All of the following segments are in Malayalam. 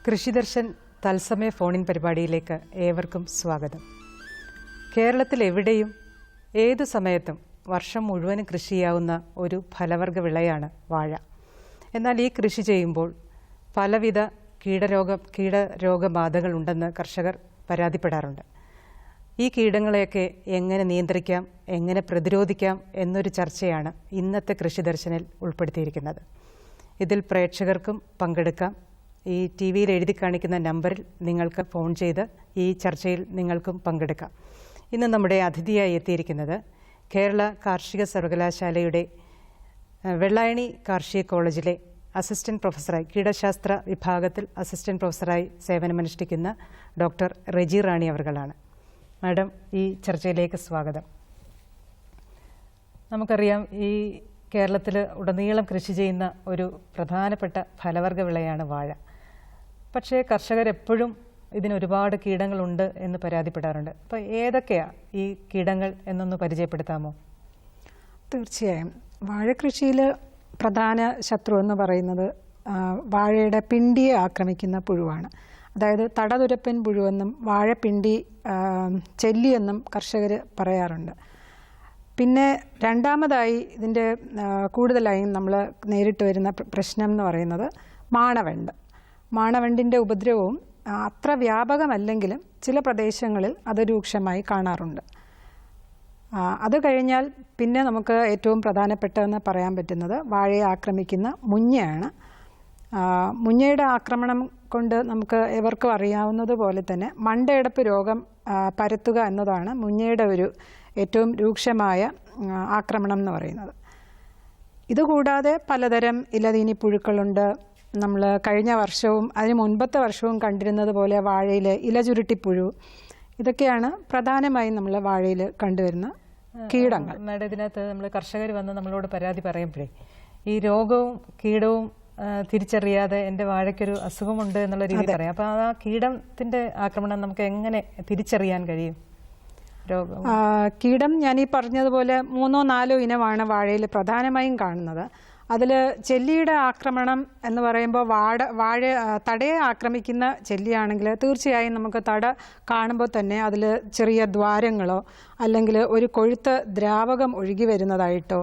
കൃഷിദർശൻ തത്സമയ ഫോണിൻ പരിപാടിയിലേക്ക് ഏവർക്കും സ്വാഗതം. കേരളത്തിൽ എവിടെയും ഏതു സമയത്തും വർഷം മുഴുവനും കൃഷി ചെയ്യാവുന്ന ഒരു ഫലവർഗ വിളയാണ് വാഴ. എന്നാൽ ഈ കൃഷി ചെയ്യുമ്പോൾ പലവിധ കീടരോഗബാധകൾ ഉണ്ടെന്ന് കർഷകർ പരാതിപ്പെടാറുണ്ട്. ഈ കീടങ്ങളെയൊക്കെ എങ്ങനെ നിയന്ത്രിക്കാം, എങ്ങനെ പ്രതിരോധിക്കാം എന്നൊരു ചർച്ചയാണ് ഇന്നത്തെ കൃഷിദർശനിൽ ഉൾപ്പെടുത്തിയിരിക്കുന്നത്. ഇതിൽ പ്രേക്ഷകർക്കും പങ്കെടുക്കാം. ഈ ടി വിയിൽ എഴുതി കാണിക്കുന്ന നമ്പറിൽ നിങ്ങൾക്ക് ഫോൺ ചെയ്ത് ഈ ചർച്ചയിൽ നിങ്ങൾക്കും പങ്കെടുക്കാം. ഇന്ന് നമ്മുടെ അതിഥിയായി എത്തിയിരിക്കുന്നത് കേരള കാർഷിക സർവകലാശാലയുടെ വെള്ളായണി കാർഷിക കോളേജിലെ അസിസ്റ്റന്റ് പ്രൊഫസറായി കീടശാസ്ത്ര വിഭാഗത്തിൽ അസിസ്റ്റന്റ് പ്രൊഫസറായി സേവനമനുഷ്ഠിക്കുന്ന ഡോക്ടർ റെജി റാണി അവർകളാണ്. മാഡം, ഈ ചർച്ചയിലേക്ക് സ്വാഗതം. നമുക്കറിയാം, ഈ കേരളത്തിൽ ഉടനീളം കൃഷി ചെയ്യുന്ന ഒരു പ്രധാനപ്പെട്ട ഫലവർഗ വിളയാണ് വാഴ. പക്ഷേ കർഷകരെപ്പോഴും ഇതിനൊരുപാട് കീടങ്ങളുണ്ട് എന്ന് പരാതിപ്പെടാറുണ്ട്. അപ്പോൾ ഏതൊക്കെയാണ് ഈ കീടങ്ങൾ എന്നൊന്ന് പരിചയപ്പെടുത്താമോ? തീർച്ചയായും. വാഴകൃഷിയിൽ പ്രധാന ശത്രു എന്ന് പറയുന്നത് വാഴയുടെ പിണ്ടിയെ ആക്രമിക്കുന്ന പുഴുവാണ്. അതായത് തടതുരപ്പൻ പുഴുവെന്നും വാഴപ്പിണ്ടി ചെല്ലിയെന്നും കർഷകർ പറയാറുണ്ട്. പിന്നെ രണ്ടാമതായി ഇതിൻ്റെ കൂടുതലായും നമ്മൾ നേരിട്ട് വരുന്ന പ്രശ്നം എന്ന് പറയുന്നത് മാണവണ്ട്. മാണവണ്ടിൻ്റെ ഉപദ്രവവും അത്ര വ്യാപകമല്ലെങ്കിലും ചില പ്രദേശങ്ങളിൽ അത് രൂക്ഷമായി കാണാറുണ്ട്. അത് കഴിഞ്ഞാൽ പിന്നെ നമുക്ക് ഏറ്റവും പ്രധാനപ്പെട്ടതെന്ന് പറയാൻ പറ്റുന്നത് വാഴയെ ആക്രമിക്കുന്ന മുഞ്ഞയാണ്. മുഞ്ഞയുടെ ആക്രമണം കൊണ്ട് നമുക്ക് എവർക്കും അറിയാവുന്നതുപോലെ തന്നെ മണ്ടയടപ്പ് രോഗം പരത്തുക എന്നതാണ് മുഞ്ഞയുടെ ഒരു ഏറ്റവും രൂക്ഷമായ ആക്രമണം എന്ന് പറയുന്നത്. ഇതുകൂടാതെ പലതരം ഇലതീനി പുഴുക്കളുണ്ട്. നമ്മൾ കഴിഞ്ഞ വർഷവും അതിന് മുൻപത്തെ വർഷവും കണ്ടിരുന്നത് പോലെ വാഴയിൽ ഇലചുരുട്ടിപ്പുഴു, ഇതൊക്കെയാണ് പ്രധാനമായും നമ്മൾ വാഴയിൽ കണ്ടുവരുന്ന കീടങ്ങൾ. മാഡം, ഇതിനകത്ത് നമ്മൾ കർഷകർ വന്ന് നമ്മളോട് പരാതി പറയുമ്പോഴേ ഈ രോഗവും കീടവും തിരിച്ചറിയാതെ എൻ്റെ വാഴയ്ക്കൊരു അസുഖമുണ്ട് എന്നുള്ള രീതിയിൽ പറയാം. അപ്പോൾ ആ കീടത്തിൻ്റെ ആക്രമണം നമുക്ക് എങ്ങനെ തിരിച്ചറിയാൻ കഴിയും? കീടം ഞാൻ ഈ പറഞ്ഞതുപോലെ 3-4 ഇനമാണ് വാഴയിൽ പ്രധാനമായും കാണുന്നത്. അതിൽ ചെല്ലിയുടെ ആക്രമണം എന്ന് പറയുമ്പോൾ വാഴ തടയെ ആക്രമിക്കുന്ന ചെല്ലിയാണെങ്കിൽ തീർച്ചയായും നമുക്ക് തട കാണുമ്പോൾ തന്നെ അതിൽ ചെറിയ ദ്വാരങ്ങളോ അല്ലെങ്കിൽ ഒരു കൊഴുത്ത ദ്രാവകം ഒഴുകി വരുന്നതായിട്ടോ,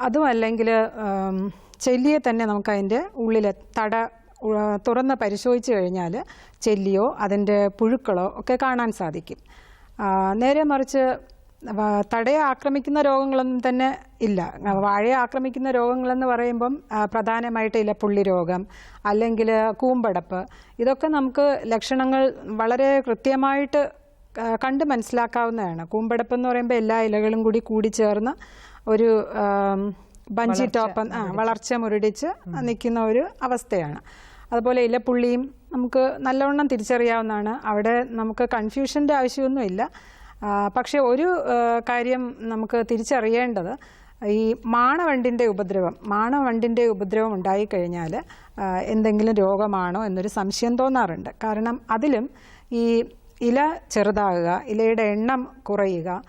അതും അല്ലെങ്കിൽ ചെല്ലിയെ തന്നെ നമുക്ക് അതിൻ്റെ ഉള്ളിൽ തട തുറന്ന് പരിശോധിച്ച് കഴിഞ്ഞാൽ ചെല്ലിയോ അതിൻ്റെ പുഴുക്കളോ ഒക്കെ കാണാൻ സാധിക്കും. നേരെ മറിച്ച് തടയെ ആക്രമിക്കുന്ന രോഗങ്ങളൊന്നും തന്നെ ഇല്ല. വാഴയെ ആക്രമിക്കുന്ന രോഗങ്ങളെന്ന് പറയുമ്പം പ്രധാനമായിട്ട് ഇലപ്പുള്ളി രോഗം അല്ലെങ്കിൽ കൂമ്പടപ്പ്, ഇതൊക്കെ നമുക്ക് ലക്ഷണങ്ങൾ വളരെ കൃത്യമായിട്ട് കണ്ട് മനസ്സിലാക്കാവുന്നതാണ്. കൂമ്പടപ്പ് എന്ന് പറയുമ്പോൾ എല്ലാ ഇലകളും കൂടി ചേർന്ന് ഒരു ബഞ്ചി ടോപ്പ് വളർച്ച മുരടിച്ച് നിൽക്കുന്ന ഒരു അവസ്ഥയാണ്. അതുപോലെ ഇലപ്പുള്ളിയും നമുക്ക് നല്ലവണ്ണം തിരിച്ചറിയാവുന്നതാണ്. അവിടെ നമുക്ക് കൺഫ്യൂഷൻ്റെ ആവശ്യമൊന്നുമില്ല. പക്ഷേ ഒരു കാര്യം നമുക്ക് തിരിച്ചറിയേണ്ടത് ഈ മാണവണ്ടിൻ്റെ ഉപദ്രവം ഉണ്ടായിക്കഴിഞ്ഞാൽ എന്തെങ്കിലും രോഗമാണോ എന്നൊരു സംശയം തോന്നാറുണ്ട്. കാരണം അതിലും ഈ ഇല ചെറുതാകുക, ഇലയുടെ എണ്ണം കുറയുക,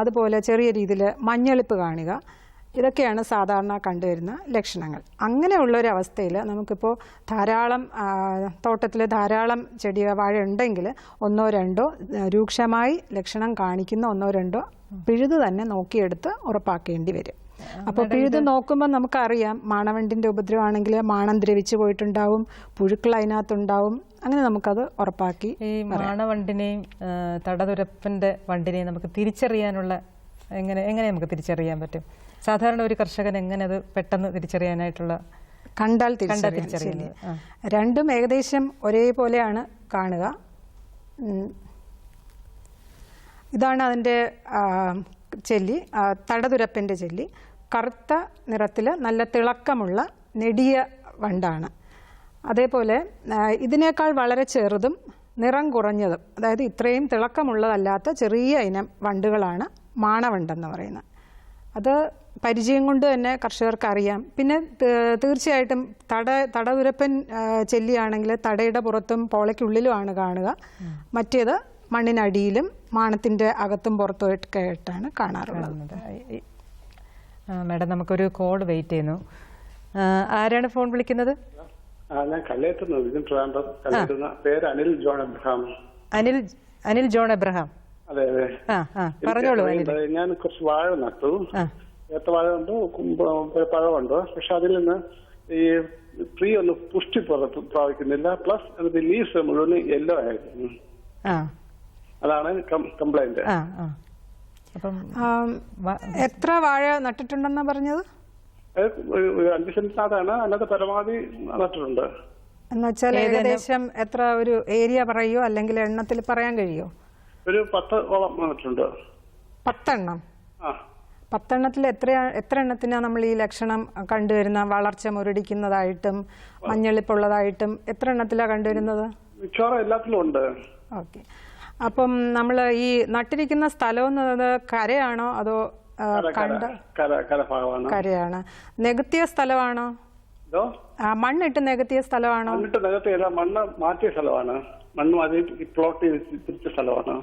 അതുപോലെ ചെറിയ രീതിയിൽ മഞ്ഞളിപ്പ് കാണുക, ഇതൊക്കെയാണ് സാധാരണ കണ്ടുവരുന്ന ലക്ഷണങ്ങൾ. അങ്ങനെയുള്ളൊരവസ്ഥയിൽ നമുക്കിപ്പോൾ തോട്ടത്തിൽ ധാരാളം വാഴ ഉണ്ടെങ്കിൽ 1-2 രൂക്ഷമായി ലക്ഷണം കാണിക്കുന്ന 1-2 പിഴുത് തന്നെ നോക്കിയെടുത്ത് ഉറപ്പാക്കേണ്ടി വരും. അപ്പോൾ പിഴുത് നോക്കുമ്പോൾ നമുക്കറിയാം മാണവണ്ടിൻ്റെ ഉപദ്രവമാണെങ്കിൽ മാണം ദ്രവിച്ചു പോയിട്ടുണ്ടാവും, പുഴുക്കൾ അതിനകത്തുണ്ടാവും. അങ്ങനെ നമുക്കത് ഉറപ്പാക്കി. ഈ മാണവണ്ടിനെയും തടതുരപ്പൻ്റെ വണ്ടിനെയും നമുക്ക് തിരിച്ചറിയാനുള്ള എങ്ങനെ നമുക്ക് തിരിച്ചറിയാൻ പറ്റും? സാധാരണ ഒരു കർഷകൻ എങ്ങനെ അത് പെട്ടെന്ന് തിരിച്ചറിയാനായിട്ടുള്ള? കണ്ടാൽ തിരിച്ചറിയുന്നത് രണ്ടും ഏകദേശം ഒരേപോലെയാണ് കാണുക. ഇതാണ് അതിൻ്റെ ചെല്ലി, തടതുരപ്പൻ്റെ ചെല്ലി. കറുത്ത നിറത്തിൽ നല്ല തിളക്കമുള്ള നെടിയ വണ്ടാണ്. അതേപോലെ ഇതിനേക്കാൾ വളരെ ചെറുതും നിറം കുറഞ്ഞതും, അതായത് ഇത്രയും തിളക്കമുള്ളതല്ലാത്ത ചെറിയ ഇനം വണ്ടുകളാണ് മാണവണ്ടെന്ന് പറയുന്നത്. അത് പരിചയം കൊണ്ട് തന്നെ കർഷകർക്ക് അറിയാം. പിന്നെ തീർച്ചയായിട്ടും തടതുരപ്പൻ ചെല്ലിയാണെങ്കിൽ തടയുടെ പുറത്തും പോളയ്ക്കുള്ളിലുമാണ് കാണുക. മറ്റേത് മണ്ണിനടിയിലും മാണത്തിൻ്റെ അകത്തും പുറത്തുമൊക്കെ ആയിട്ടാണ് കാണാറുള്ളത്. മാഡം, നമുക്കൊരു കോൾ വെയിറ്റ് ചെയ്യുന്നു. ആരാണ് ഫോൺ വിളിക്കുന്നത്? ഞാൻ കല്ലേറ്റുന്നു. ഇതിന് ട്രിവാൻഡ്രം കല്ലേറ്റുന്ന. പേര് Anil John Abraham. Anil John Abraham. അതെ അതെ. പറഞ്ഞോളൂ. ഞാൻ കുറച്ച് വാഴ നട്ടു. ഏത്തവാഴ ഉണ്ട്, പഴമുണ്ട്. പക്ഷെ അതിൽ നിന്ന് ഈ ട്രീ ഒന്നും പുഷ്ടി പ്രാപിക്കുന്നില്ല. പ്ലസ് അതിന്റെ ലീവ്സ് മുഴുവൻ യെല്ലോ ആയിരുന്നു. അതാണ് കംപ്ലൈന്റ്. എത്ര വാഴ നട്ടിട്ടുണ്ടെന്നാ പറഞ്ഞത്? 5 സെന്റിനകത്താണ്. അതിനകത്ത് പരമാവധി നട്ടിട്ടുണ്ട്. എന്നുവെച്ചാൽ ഏകദേശം എത്ര ഒരു ഏരിയ പറയോ, അല്ലെങ്കിൽ എണ്ണത്തിൽ പറയാൻ കഴിയോ? ഒരു 10ഓളം നട്ടിട്ടുണ്ട്. 10 എണ്ണം? 10 എണ്ണത്തിൽ എത്ര എണ്ണത്തിനാ നമ്മൾ ഈ ലക്ഷണം കണ്ടുവരുന്ന? വളർച്ച മുരടിക്കുന്നതായിട്ടും മഞ്ഞളിപ്പുള്ളതായിട്ടും എത്ര എണ്ണത്തിലാ കണ്ടുവരുന്നത്? മിക്കവാറും എല്ലാത്തിലും ഉണ്ട്. ഓക്കെ. അപ്പം നമ്മൾ ഈ നട്ടിരിക്കുന്ന സ്ഥലം എന്നത് കരയാണോ അതോ കരയാണ്? നികത്തിയ സ്ഥലമാണോ? മണ്ണിട്ട് നികത്തിയ സ്ഥലമാണോ? മണ്ണ് മാറ്റിയ സ്ഥലമാണ്. മണ്ണ് മാറ്റി പ്ലോട്ട് തിരിച്ച സ്ഥലമാണ്.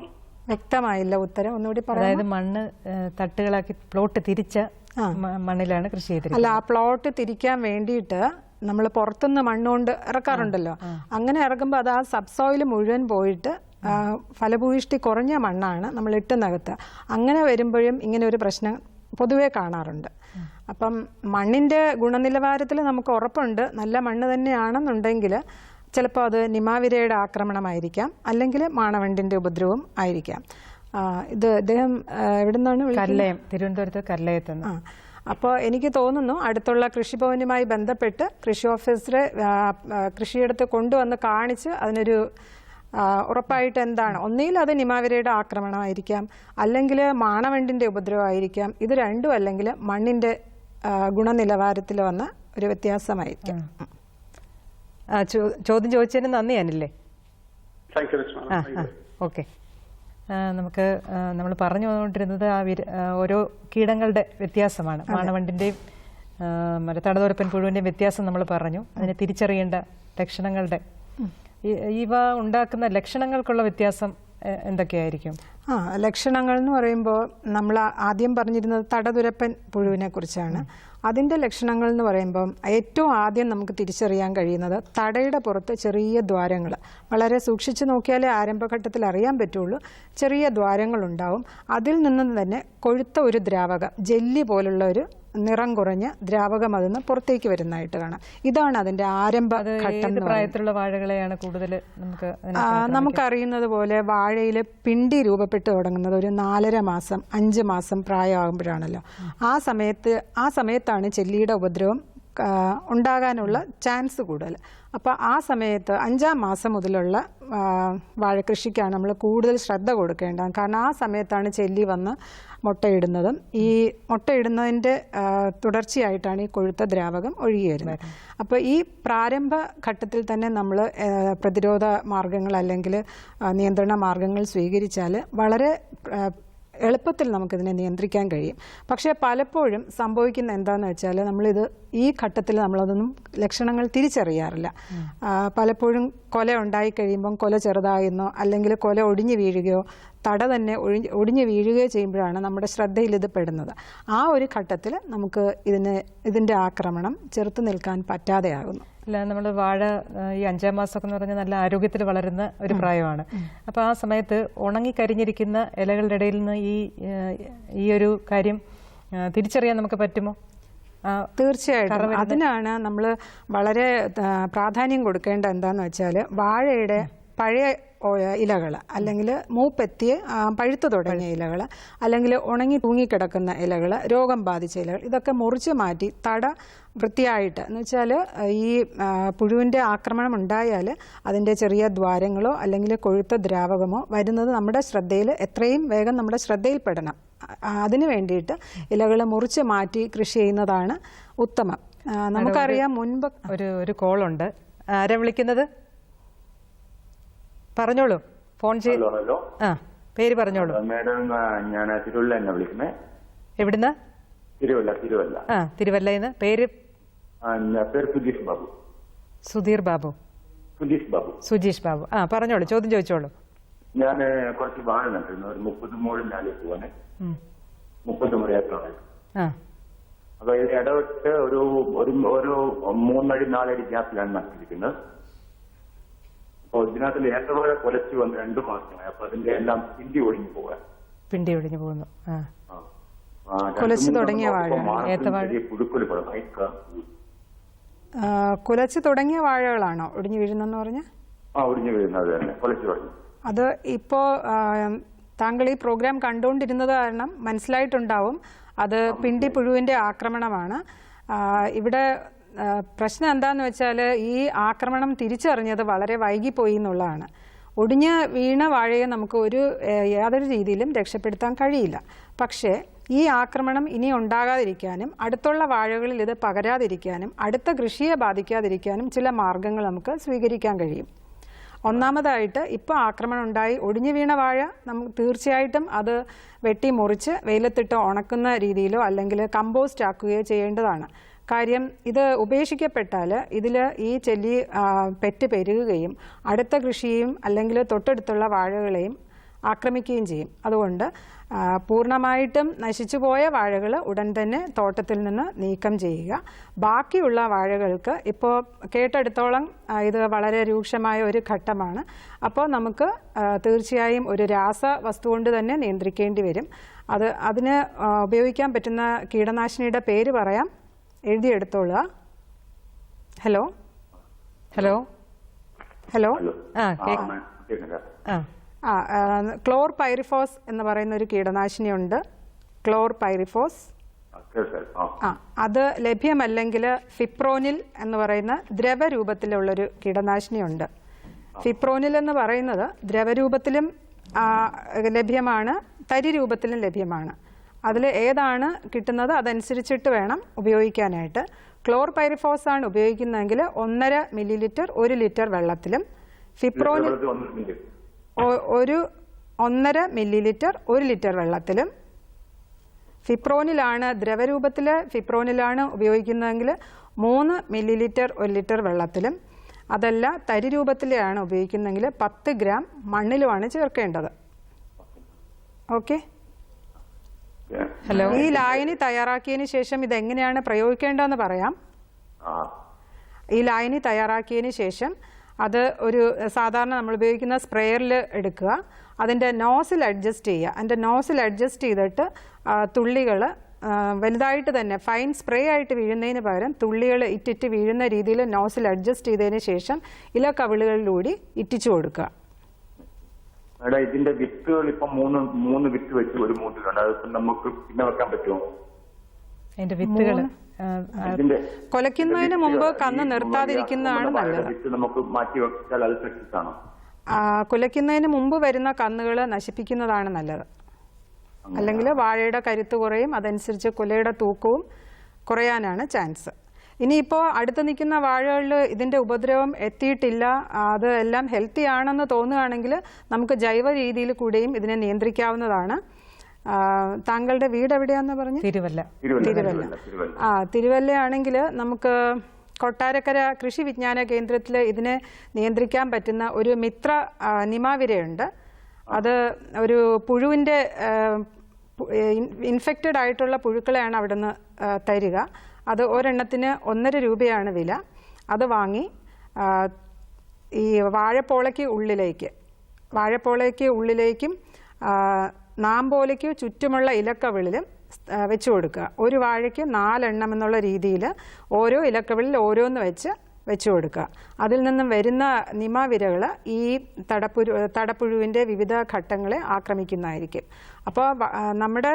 വ്യക്തമായില്ല ഉത്തരം, ഒന്നുകൂടി പറയാം. അതായത് മണ്ണ് തട്ടുകളാക്കി പ്ലോട്ട് തിരിച്ച മണ്ണിലാണ് കൃഷി ചെയ്തത്. അല്ല, ആ പ്ലോട്ട് തിരിക്കാൻ വേണ്ടിയിട്ട് നമ്മൾ പുറത്തുനിന്ന് മണ്ണുകൊണ്ട് ഇറക്കാറുണ്ടല്ലോ. അങ്ങനെ ഇറക്കുമ്പോൾ അത് ആ സബ്സോയിൽ മുഴുവൻ പോയിട്ട് ഫലഭൂയിഷ്ടി കുറഞ്ഞ മണ്ണാണ് നമ്മൾ ഇട്ട് നികത്തുക. അങ്ങനെ വരുമ്പോഴും ഇങ്ങനെ ഒരു പ്രശ്നം പൊതുവെ കാണാറുണ്ട്. അപ്പം മണ്ണിന്റെ ഗുണനിലവാരത്തിൽ നമുക്ക് ഉറപ്പുണ്ട്. നല്ല മണ്ണ് തന്നെയാണെന്നുണ്ടെങ്കിൽ ചിലപ്പോൾ അത് നിമാവിരയുടെ ആക്രമണമായിരിക്കാം, അല്ലെങ്കിൽ മാണവണ്ടിന്റെ ഉപദ്രവം ആയിരിക്കാം. ഇത് ഇദ്ദേഹം എവിടെ നിന്നാണ്? കല്ലയം, തിരുവനന്തപുരത്ത് കല്ലയത്ത്. അപ്പോൾ എനിക്ക് തോന്നുന്നു അടുത്തുള്ള കൃഷിഭവനുമായി ബന്ധപ്പെട്ട് കൃഷി ഓഫീസറെ കൃഷിയിടത്ത് കൊണ്ടുവന്ന് കാണിച്ച് അതിനൊരു ഉറപ്പായിട്ട് എന്താണ്, ഒന്നുകിൽ അത് നിമാവിരയുടെ ആക്രമണമായിരിക്കാം, അല്ലെങ്കിൽ മാണവണ്ടിന്റെ ഉപദ്രവമായിരിക്കാം. ഇത് രണ്ടും അല്ലെങ്കിൽ മണ്ണിന്റെ ഗുണനിലവാരത്തിൽ വന്ന ഒരു വ്യത്യാസമായിരിക്കാം. ചോദ്യം ചോദിച്ചതിന് നന്ദി അനില്ലേ. ഓക്കെ. നമുക്ക് നമ്മൾ പറഞ്ഞു വന്നുകൊണ്ടിരുന്നത് ഓരോ കീടങ്ങളുടെ വ്യത്യാസമാണ്. മാണവണ്ടിന്റെയും മരത്തടതുരപ്പൻ പുഴുവിന്റെയും വ്യത്യാസം നമ്മൾ പറഞ്ഞു. അതിനെ തിരിച്ചറിയേണ്ട ലക്ഷണങ്ങളുടെ, ഇവ ഉണ്ടാക്കുന്ന ലക്ഷണങ്ങൾക്കുള്ള വ്യത്യാസം എന്തൊക്കെയായിരിക്കും? ലക്ഷണങ്ങൾ എന്ന് പറയുമ്പോൾ നമ്മൾ ആദ്യം പറഞ്ഞിരുന്നത് തടതുരപ്പൻ പുഴുവിനെ കുറിച്ചാണ്. അതിൻ്റെ ലക്ഷണങ്ങൾ എന്ന് പറയുമ്പം ഏറ്റവും ആദ്യം നമുക്ക് തിരിച്ചറിയാൻ കഴിയുന്നത് തടയുടെ പുറത്ത് ചെറിയ ദ്വാരങ്ങൾ, വളരെ സൂക്ഷിച്ചു നോക്കിയാലേ ആരംഭഘട്ടത്തിൽ അറിയാൻ പറ്റുള്ളൂ. ചെറിയ ദ്വാരങ്ങളുണ്ടാവും. അതിൽ നിന്നും തന്നെ കൊഴുത്ത ഒരു ദ്രാവകം, ജെല്ലി പോലുള്ള ഒരു നിറം കുറഞ്ഞ ദ്രാവകം അതിൽ നിന്ന് പുറത്തേക്ക് വരുന്നതായിട്ട് കാണാം. ഇതാണ് അതിന്റെ ആരംഭഘട്ടം. പ്രായത്തിലുള്ള വാഴകളെയാണ് കൂടുതൽ നമുക്കറിയുന്നത് പോലെ വാഴയിൽ പിണ്ടി രൂപപ്പെട്ടു തുടങ്ങുന്നത് ഒരു 4.5 മാസം 5 മാസം പ്രായമാകുമ്പോഴാണല്ലോ. ആ സമയത്താണ് ചെല്ലിയുടെ ഉപദ്രവം ഉണ്ടാകാനുള്ള ചാൻസ് കൂടുതൽ. അപ്പോൾ ആ സമയത്ത് 5-ാം മാസം മുതലുള്ള വാഴകൃഷിക്കാണ് നമ്മൾ കൂടുതൽ ശ്രദ്ധ കൊടുക്കേണ്ടത്. കാരണം ആ സമയത്താണ് ചെല്ലി വന്ന് മുട്ടയിടുന്നതും ഈ മുട്ടയിടുന്നതിൻ്റെ തുടർച്ചയായിട്ടാണ് ഈ കൊഴുത്ത ദ്രാവകം ഒഴുകി വരുന്നത്. അപ്പോൾ ഈ പ്രാരംഭ ഘട്ടത്തിൽ തന്നെ നമ്മൾ പ്രതിരോധ മാർഗങ്ങൾ അല്ലെങ്കിൽ നിയന്ത്രണ മാർഗങ്ങൾ സ്വീകരിച്ചാൽ വളരെ എളുപ്പത്തിൽ നമുക്കിതിനെ നിയന്ത്രിക്കാൻ കഴിയും. പക്ഷേ പലപ്പോഴും സംഭവിക്കുന്ന എന്താണെന്ന് വെച്ചാൽ നമ്മളിത് ഈ ഘട്ടത്തിൽ നമ്മളതൊന്നും ലക്ഷണങ്ങൾ തിരിച്ചറിയാറില്ല. പലപ്പോഴും കൊല ഉണ്ടായി കഴിയുമ്പം കൊല ചെറുതായെന്നോ അല്ലെങ്കിൽ കൊല ഒടിഞ്ഞു വീഴുകയോ തട തന്നെ ഒടിഞ്ഞു വീഴുകയോ ചെയ്യുമ്പോഴാണ് നമ്മുടെ ശ്രദ്ധയിൽ ഇത് പെടുന്നത്. ആ ഒരു ഘട്ടത്തിൽ നമുക്ക് ഇതിൻ്റെ ആക്രമണം ചെറുത്തു നിൽക്കാൻ പറ്റാതെയാകുന്നു. അല്ല, നമ്മൾ വാഴ ഈ 5-ാം മാസമൊക്കെ എന്ന് പറഞ്ഞാൽ നല്ല ആരോഗ്യത്തിൽ വളരുന്ന ഒരു പ്രായമാണ്. അപ്പോൾ ആ സമയത്ത് ഉണങ്ങിക്കരിഞ്ഞിരിക്കുന്ന ഇലകളുടെ ഇടയിൽ നിന്ന് ഈ ഒരു കാര്യം തിരിച്ചറിയാൻ നമുക്ക് പറ്റുമോ? തീർച്ചയായിട്ടും. അതിനാണ് നമ്മൾ വളരെ പ്രാധാന്യം കൊടുക്കേണ്ട എന്താന്ന് വെച്ചാൽ വാഴയുടെ പഴയ ഇലകൾ, അല്ലെങ്കിൽ മൂപ്പെത്തിയ പഴുത്തു തുടങ്ങിയ ഇലകൾ, അല്ലെങ്കിൽ ഉണങ്ങി തൂങ്ങിക്കിടക്കുന്ന ഇലകൾ, രോഗം ബാധിച്ച ഇലകൾ, ഇതൊക്കെ മുറിച്ച് മാറ്റി തട വൃത്തിയായിട്ട്, എന്ന് വെച്ചാൽ ഈ പുഴുവിൻ്റെ ആക്രമണം ഉണ്ടായാൽ അതിൻ്റെ ചെറിയ ദ്വാരങ്ങളോ അല്ലെങ്കിൽ കൊഴുത്ത ദ്രാവകമോ വരുന്നത് നമ്മുടെ ശ്രദ്ധയിൽ എത്രയും വേഗം നമ്മുടെ ശ്രദ്ധയിൽപ്പെടണം. അതിനു വേണ്ടിയിട്ട് ഇലകൾ മുറിച്ച് മാറ്റി കൃഷി ചെയ്യുന്നതാണ് ഉത്തമം. നമുക്കറിയാം മുൻപ് ഒരു കോളുണ്ട്. ആരാ വിളിക്കുന്നത്? പറഞ്ഞോളൂ. ഫോൺ ചെയ്ത് പേര് പറഞ്ഞോളൂ. മേഡം, ഞാൻ തിരുവല്ല എന്നാ വിളിക്കുന്നത്. എവിടുന്ന? തിരുവല്ല. തിരുവല്ലയിൽ നിന്ന്. പേര്? സുജീഷ് ബാബു. സുധീർ ബാബു. സുജീഷ് ബാബു. പറഞ്ഞോളൂ, ചോദ്യം ചോദിച്ചോളൂ. ഞാൻ കുറച്ച് വാഴ നട്ടിരുന്നു. ഒരു 30 മുകളിൽ പോവാന് 30 മുറി ഏക്കറാണ്. അപ്പൊ ഇത് ഇടവിട്ട് ഒരു 3 അടി 4 അടി ഗ്യാപ്പിലാണ് നട്ടിരിക്കുന്നത്. അപ്പൊ ഇതിനകത്ത് ഏത്തവാഴ കൊലച്ചു വന്ന് 2 മാസമായി. അപ്പൊ അതിന്റെ എല്ലാം പിണ്ടി ഒഴിഞ്ഞു പോകാൻ പിണ്ടി ഒഴിഞ്ഞു പോകുന്നു. കുലച്ചു തുടങ്ങിയ വാഴ, ഏത്തവാഴ, പുഴുക്കൊലി കുലച്ചു തുടങ്ങിയ വാഴകളാണോ ഒടിഞ്ഞു വീഴുന്നെന്ന് പറഞ്ഞ? ഒടിഞ്ഞു വീഴുന്നത് തന്നെ കൊലച്ചു തുടങ്ങി. അത് ഇപ്പോ താങ്കൾ ഈ പ്രോഗ്രാം കണ്ടുകൊണ്ടിരുന്നത് കാരണം മനസ്സിലായിട്ടുണ്ടാവും അത് പിണ്ടി പുഴുവിന്റെ ആക്രമണമാണ്. ഇവിടെ പ്രശ്നം എന്താന്ന് വെച്ചാൽ ഈ ആക്രമണം തിരിച്ചറിഞ്ഞത് വളരെ വൈകിപ്പോയി എന്നുള്ളതാണ്. ഒടിഞ്ഞ് വീണ വാഴയെ നമുക്ക് യാതൊരു രീതിയിലും രക്ഷപ്പെടുത്താൻ കഴിയില്ല. പക്ഷേ ഈ ആക്രമണം ഇനി ഉണ്ടാകാതിരിക്കാനും അടുത്തുള്ള വാഴകളിൽ ഇത് പകരാതിരിക്കാനും അടുത്ത കൃഷിയെ ബാധിക്കാതിരിക്കാനും ചില മാർഗങ്ങൾ നമുക്ക് സ്വീകരിക്കാൻ കഴിയും. ഒന്നാമതായിട്ട് ഇപ്പോൾ ആക്രമണം ഉണ്ടായി ഒടിഞ്ഞു വീണ വാഴ നമുക്ക് തീർച്ചയായിട്ടും അത് വെട്ടി മുറിച്ച് വെയിലത്തിട്ട് ഉണക്കുന്ന രീതിയിലോ അല്ലെങ്കിൽ കമ്പോസ്റ്റ് ആക്കുകയോ ചെയ്യേണ്ടതാണ്. കാര്യം ഇത് ഉപേക്ഷിക്കപ്പെട്ടാൽ ഇതിൽ ഈ ചെല്ലി പെറ്റ് പെരുകുകയും അടുത്ത കൃഷിയെയും അല്ലെങ്കിൽ തൊട്ടടുത്തുള്ള വാഴകളെയും ആക്രമിക്കുകയും ചെയ്യും. അതുകൊണ്ട് പൂർണ്ണമായിട്ടും നശിച്ചുപോയ വാഴകൾ ഉടൻ തന്നെ തോട്ടത്തിൽ നിന്ന് നീക്കം ചെയ്യുക. ബാക്കിയുള്ള വാഴകൾക്ക് ഇപ്പോൾ കേട്ടെടുത്തോളം ഇത് വളരെ രൂക്ഷമായ ഒരു ഘട്ടമാണ്. അപ്പോൾ നമുക്ക് തീർച്ചയായും ഒരു രാസവസ്തു കൊണ്ട് തന്നെ നിയന്ത്രിക്കേണ്ടി വരും. അതിന് ഉപയോഗിക്കാൻ പറ്റുന്ന കീടനാശിനിയുടെ പേര് പറയാം, എഴുതിയെടുത്തോളുക. ഹലോ ഹലോ ഹലോ ആ ക്ലോർപൈറിഫോസ് എന്ന് പറയുന്ന ഒരു കീടനാശിനിയുണ്ട്. ക്ലോർപൈറിഫോസ് അത് ലഭ്യമല്ലെങ്കിൽ ഫിപ്രോനിൽ എന്ന് പറയുന്ന ദ്രവരൂപത്തിലുള്ളൊരു കീടനാശിനിയുണ്ട്. ഫിപ്രോനിൽ എന്ന് പറയുന്നത് ദ്രവരൂപത്തിലും ലഭ്യമാണ്, തരി രൂപത്തിലും ലഭ്യമാണ്. അതിൽ ഏതാണ് കിട്ടുന്നത് അതനുസരിച്ചിട്ട് വേണം ഉപയോഗിക്കാനായിട്ട്. ക്ലോർപൈറിഫോസ് ആണ് ഉപയോഗിക്കുന്നതെങ്കിൽ 1.5 മില്ലി 1 ലിറ്റർ വെള്ളത്തിലും, ഫിപ്രോനിൽ 1.5 മില്ലി 1 ലിറ്റർ വെള്ളത്തിലും, ഫിപ്രോനിലാണ് ദ്രവരൂപത്തിൽ ഫിപ്രോനിലാണ് ഉപയോഗിക്കുന്നതെങ്കിൽ 3 മില്ലി 1 ലിറ്റർ വെള്ളത്തിലും, അതല്ല തരി രൂപത്തിലാണ് ഉപയോഗിക്കുന്നതെങ്കിൽ 10 ഗ്രാം മണ്ണിലുമാണ് ചേർക്കേണ്ടത്. ഓക്കെ. ഈ ലായനി തയ്യാറാക്കിയതിന് ശേഷം ഇതെങ്ങനെയാണ് പ്രയോഗിക്കേണ്ടതെന്ന് പറയാം. ഈ ലായനി തയ്യാറാക്കിയതിന് ശേഷം അത് ഒരു സാധാരണ നമ്മൾ ഉപയോഗിക്കുന്ന സ്പ്രേയറിൽ എടുക്കുക. അതിൻ്റെ നോസിൽ അഡ്ജസ്റ്റ് ചെയ്യുക. അതിൻ്റെ നോസിൽ അഡ്ജസ്റ്റ് ചെയ്തിട്ട് തുള്ളികൾ വലുതായിട്ട് തന്നെ ഫൈൻ സ്പ്രേ ആയിട്ട് വീഴുന്നതിന് പകരം തുള്ളികൾ ഇറ്റിറ്റ് വീഴുന്ന രീതിയിൽ നോസിൽ അഡ്ജസ്റ്റ് ചെയ്തതിന് ശേഷം ഇലക്കവിളുകളിലൂടെ ഇറ്റിച്ചു കൊടുക്കുക. ഇതിന്റെ വിത്തുകൾ ഇപ്പൊ 3 വിത്ത് വെച്ച് ഒരു മൂട്ടിലുണ്ട്. അത് നമുക്ക് പിന്നെ വെക്കാൻ പറ്റുമോ? അതിന്റെ വിത്തുകൾ കൊലയ്ക്കുന്നതിന് മുമ്പ് കന്ന് നിർത്താതിരിക്കുന്നതാണ് നല്ലത്. നമുക്ക് മാറ്റി വെച്ചാൽ അത് സക്സസ് ആണോ? കുലയ്ക്കുന്നതിന് മുമ്പ് വരുന്ന കന്നുകൾ നശിപ്പിക്കുന്നതാണ് നല്ലത്. അല്ലെങ്കിൽ വാഴയുടെ കരുത്ത് കുറയും, അതനുസരിച്ച് കുലയുടെ തൂക്കവും കുറയാനാണ് ചാൻസ്. ഇനിയിപ്പോൾ അടുത്ത് നിൽക്കുന്ന വാഴകളിൽ ഇതിൻ്റെ ഉപദ്രവം എത്തിയിട്ടില്ല, അത് എല്ലാം ഹെൽത്തി ആണെന്ന് തോന്നുകയാണെങ്കിൽ നമുക്ക് ജൈവ രീതിയിൽ കൂടെയും ഇതിനെ നിയന്ത്രിക്കാവുന്നതാണ്. താങ്കളുടെ വീട് എവിടെയാണെന്ന് പറഞ്ഞു? തിരുവല്ല. തിരുവല്ലയാണെങ്കിൽ നമുക്ക് കൊട്ടാരക്കര കൃഷി വിജ്ഞാന കേന്ദ്രത്തിൽ ഇതിനെ നിയന്ത്രിക്കാൻ പറ്റുന്ന ഒരു മിത്ര നിമാവിരയുണ്ട്. അത് ഒരു പുഴുവിൻ്റെ ഇൻഫെക്റ്റഡ് ആയിട്ടുള്ള പുഴുക്കളെയാണ് അവിടെ നിന്ന് തരിക. അത് ഒരെണ്ണത്തിന് 1.5 രൂപയാണ് വില. അത് വാങ്ങി ഈ വാഴപ്പോളയ്ക്ക് ഉള്ളിലേക്കും നാമ്പോലയ്ക്ക് ചുറ്റുമുള്ള ഇലക്കവിളിലും വെച്ച് കൊടുക്കുക. ഒരു വാഴയ്ക്ക് 4 എണ്ണം എന്നുള്ള രീതിയിൽ ഓരോ ഇലക്കവിളിൽ ഓരോന്ന് വെച്ച് കൊടുക്കുക. അതിൽ നിന്നും വരുന്ന നിമാവിരകൾ ഈ തടപ്പുഴുവിൻ്റെ വിവിധ ഘട്ടങ്ങളെ ആക്രമിക്കുന്നതായിരിക്കും. അപ്പോൾ നമ്മുടെ